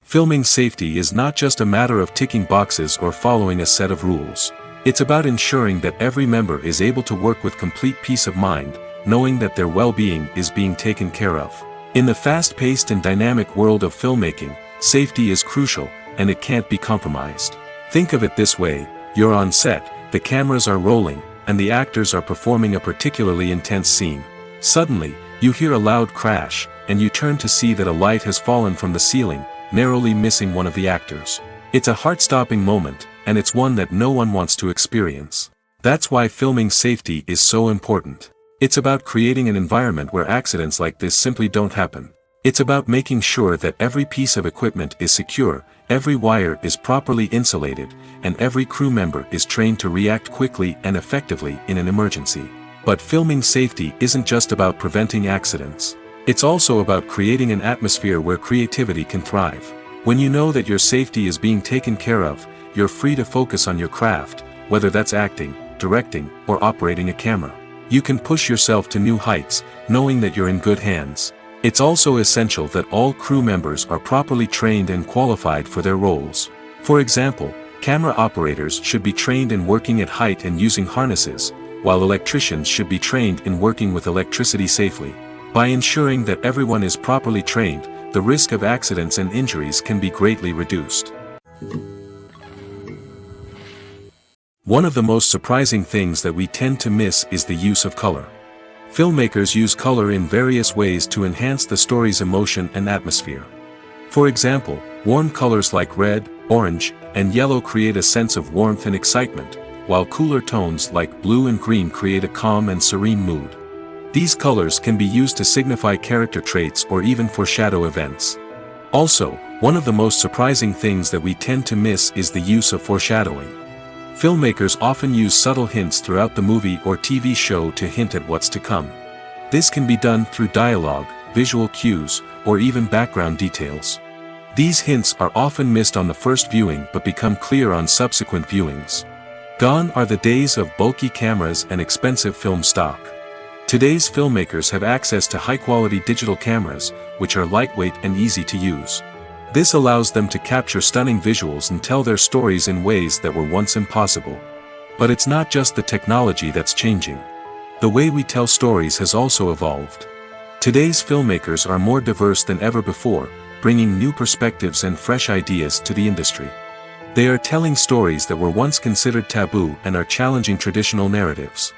Filming safety is not just a matter of ticking boxes or following a set of rules. It's about ensuring that every member is able to work with complete peace of mind, knowing that their well-being is being taken care of. In the fast-paced and dynamic world of filmmaking, safety is crucial, and it can't be compromised. Think of it this way: you're on set, the cameras are rolling, and the actors are performing a particularly intense scene. Suddenly, you hear a loud crash, and you turn to see that a light has fallen from the ceiling, narrowly missing one of the actors. It's a heart-stopping moment, and it's one that no one wants to experience. That's why filming safety is so important. It's about creating an environment where accidents like this simply don't happen. It's about making sure that every piece of equipment is secure, every wire is properly insulated, and every crew member is trained to react quickly and effectively in an emergency. But filming safety isn't just about preventing accidents. It's also about creating an atmosphere where creativity can thrive. When you know that your safety is being taken care of, you're free to focus on your craft, whether that's acting, directing, or operating a camera. You can push yourself to new heights, knowing that you're in good hands. It's also essential that all crew members are properly trained and qualified for their roles. For example, camera operators should be trained in working at height and using harnesses, while electricians should be trained in working with electricity safely. By ensuring that everyone is properly trained, the risk of accidents and injuries can be greatly reduced. One of the most surprising things that we tend to miss is the use of color. Filmmakers use color in various ways to enhance the story's emotion and atmosphere. For example, warm colors like red, orange, and yellow create a sense of warmth and excitement, while cooler tones like blue and green create a calm and serene mood. These colors can be used to signify character traits or even foreshadow events. Also, one of the most surprising things that we tend to miss is the use of foreshadowing. Filmmakers often use subtle hints throughout the movie or TV show to hint at what's to come. This can be done through dialogue, visual cues, or even background details. These hints are often missed on the first viewing but become clear on subsequent viewings. Gone are the days of bulky cameras and expensive film stock. Today's filmmakers have access to high-quality digital cameras, which are lightweight and easy to use. This allows them to capture stunning visuals and tell their stories in ways that were once impossible. But it's not just the technology that's changing. The way we tell stories has also evolved. Today's filmmakers are more diverse than ever before, bringing new perspectives and fresh ideas to the industry. They are telling stories that were once considered taboo and are challenging traditional narratives.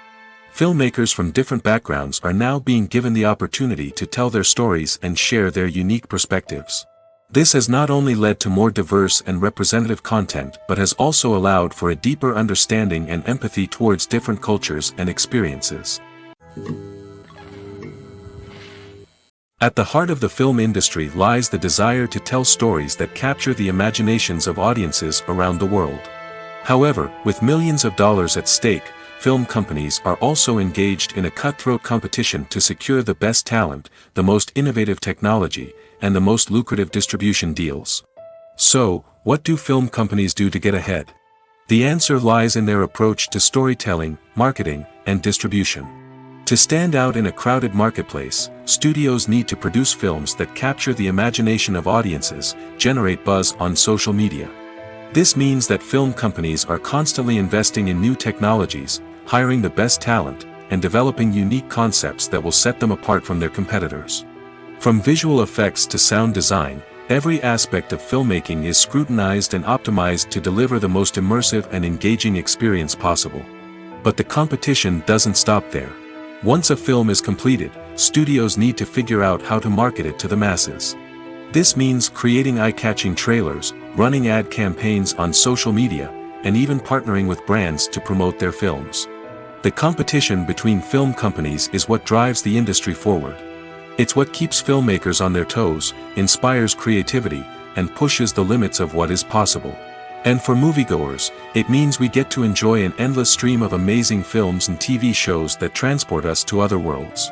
Filmmakers from different backgrounds are now being given the opportunity to tell their stories and share their unique perspectives. This has not only led to more diverse and representative content but has also allowed for a deeper understanding and empathy towards different cultures and experiences. At the heart of the film industry lies the desire to tell stories that capture the imaginations of audiences around the world. However, with millions of dollars at stake, film companies are also engaged in a cutthroat competition to secure the best talent, the most innovative technology, and the most lucrative distribution deals. So, what do film companies do to get ahead? The answer lies in their approach to storytelling, marketing, and distribution. To stand out in a crowded marketplace, studios need to produce films that capture the imagination of audiences, generate buzz on social media. This means that film companies are constantly investing in new technologies, hiring the best talent, and developing unique concepts that will set them apart from their competitors. From visual effects to sound design, every aspect of filmmaking is scrutinized and optimized to deliver the most immersive and engaging experience possible. But the competition doesn't stop there. Once a film is completed, studios need to figure out how to market it to the masses. This means creating eye-catching trailers, running ad campaigns on social media, and even partnering with brands to promote their films. The competition between film companies is what drives the industry forward. It's what keeps filmmakers on their toes, inspires creativity, and pushes the limits of what is possible. And for moviegoers, it means we get to enjoy an endless stream of amazing films and TV shows that transport us to other worlds.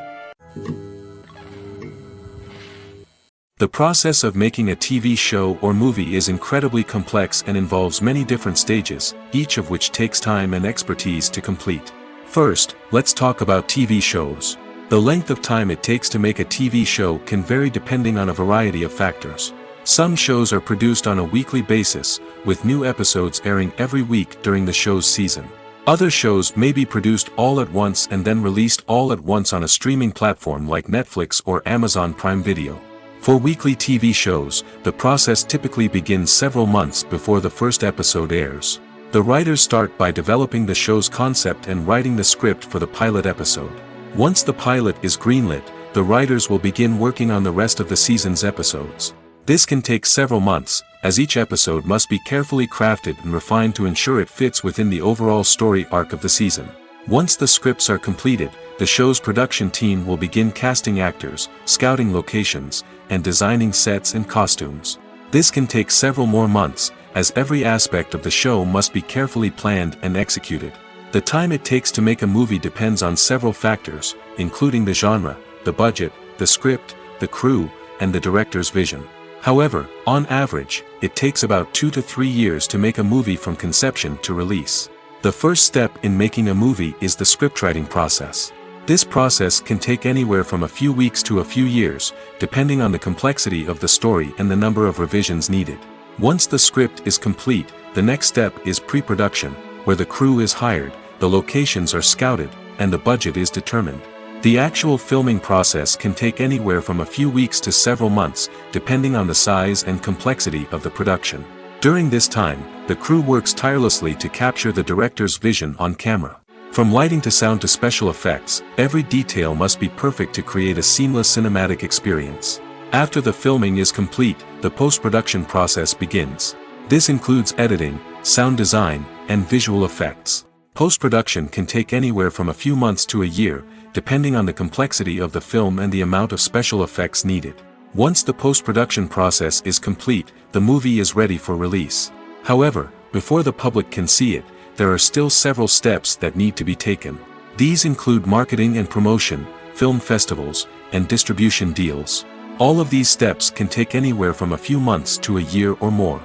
The process of making a TV show or movie is incredibly complex and involves many different stages, each of which takes time and expertise to complete. First, let's talk about TV shows. The length of time it takes to make a TV show can vary depending on a variety of factors. Some shows are produced on a weekly basis, with new episodes airing every week during the show's season. Other shows may be produced all at once and then released all at once on a streaming platform like Netflix or Amazon Prime Video. For weekly TV shows, the process typically begins several months before the first episode airs. The writers start by developing the show's concept and writing the script for the pilot episode. Once the pilot is greenlit, the writers will begin working on the rest of the season's episodes. This can take several months, as each episode must be carefully crafted and refined to ensure it fits within the overall story arc of the season. Once the scripts are completed, the show's production team will begin casting actors, scouting locations, and designing sets and costumes. This can take several more months, as every aspect of the show must be carefully planned and executed. The time it takes to make a movie depends on several factors, including the genre, the budget, the script, the crew, and the director's vision. However, on average, it takes about 2 to 3 years to make a movie from conception to release. The first step in making a movie is the scriptwriting process. This process can take anywhere from a few weeks to a few years, depending on the complexity of the story and the number of revisions needed. Once the script is complete, the next step is pre-production, where the crew is hired, the locations are scouted, and the budget is determined. The actual filming process can take anywhere from a few weeks to several months, depending on the size and complexity of the production. During this time, the crew works tirelessly to capture the director's vision on camera. From lighting to sound to special effects, every detail must be perfect to create a seamless cinematic experience. After the filming is complete, the post-production process begins. This includes editing, sound design, and visual effects. Post-production can take anywhere from a few months to a year, depending on the complexity of the film and the amount of special effects needed. Once the post-production process is complete, the movie is ready for release. However, before the public can see it, there are still several steps that need to be taken. These include marketing and promotion, film festivals, and distribution deals. All of these steps can take anywhere from a few months to a year or more.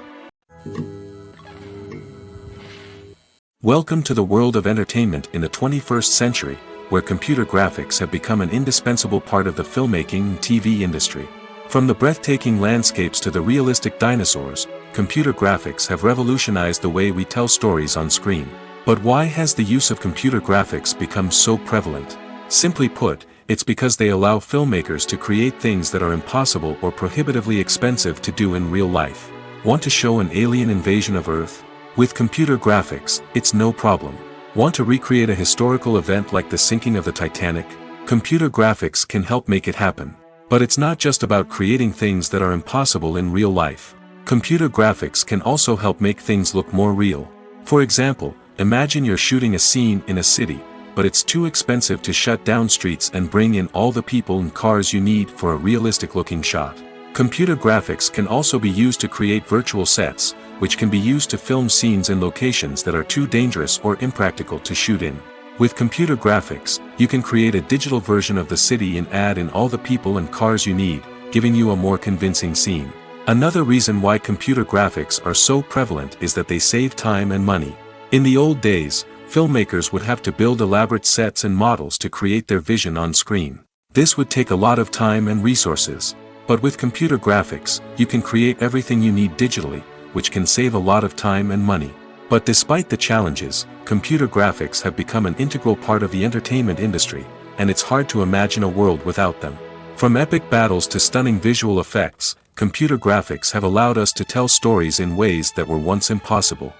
Welcome to the world of entertainment in the 21st century, where computer graphics have become an indispensable part of the filmmaking and TV industry. From the breathtaking landscapes to the realistic dinosaurs, computer graphics have revolutionized the way we tell stories on screen. But why has the use of computer graphics become so prevalent? Simply put, it's because they allow filmmakers to create things that are impossible or prohibitively expensive to do in real life. Want to show an alien invasion of Earth? With computer graphics, it's no problem. Want to recreate a historical event like the sinking of the Titanic? Computer graphics can help make it happen. But it's not just about creating things that are impossible in real life. Computer graphics can also help make things look more real. For example, imagine you're shooting a scene in a city, but it's too expensive to shut down streets and bring in all the people and cars you need for a realistic-looking shot. Computer graphics can also be used to create virtual sets, which can be used to film scenes in locations that are too dangerous or impractical to shoot in. With computer graphics, you can create a digital version of the city and add in all the people and cars you need, giving you a more convincing scene. Another reason why computer graphics are so prevalent is that they save time and money. In the old days, filmmakers would have to build elaborate sets and models to create their vision on screen. This would take a lot of time and resources. But with computer graphics, you can create everything you need digitally, which can save a lot of time and money. But despite the challenges, computer graphics have become an integral part of the entertainment industry, and it's hard to imagine a world without them. From epic battles to stunning visual effects, computer graphics have allowed us to tell stories in ways that were once impossible.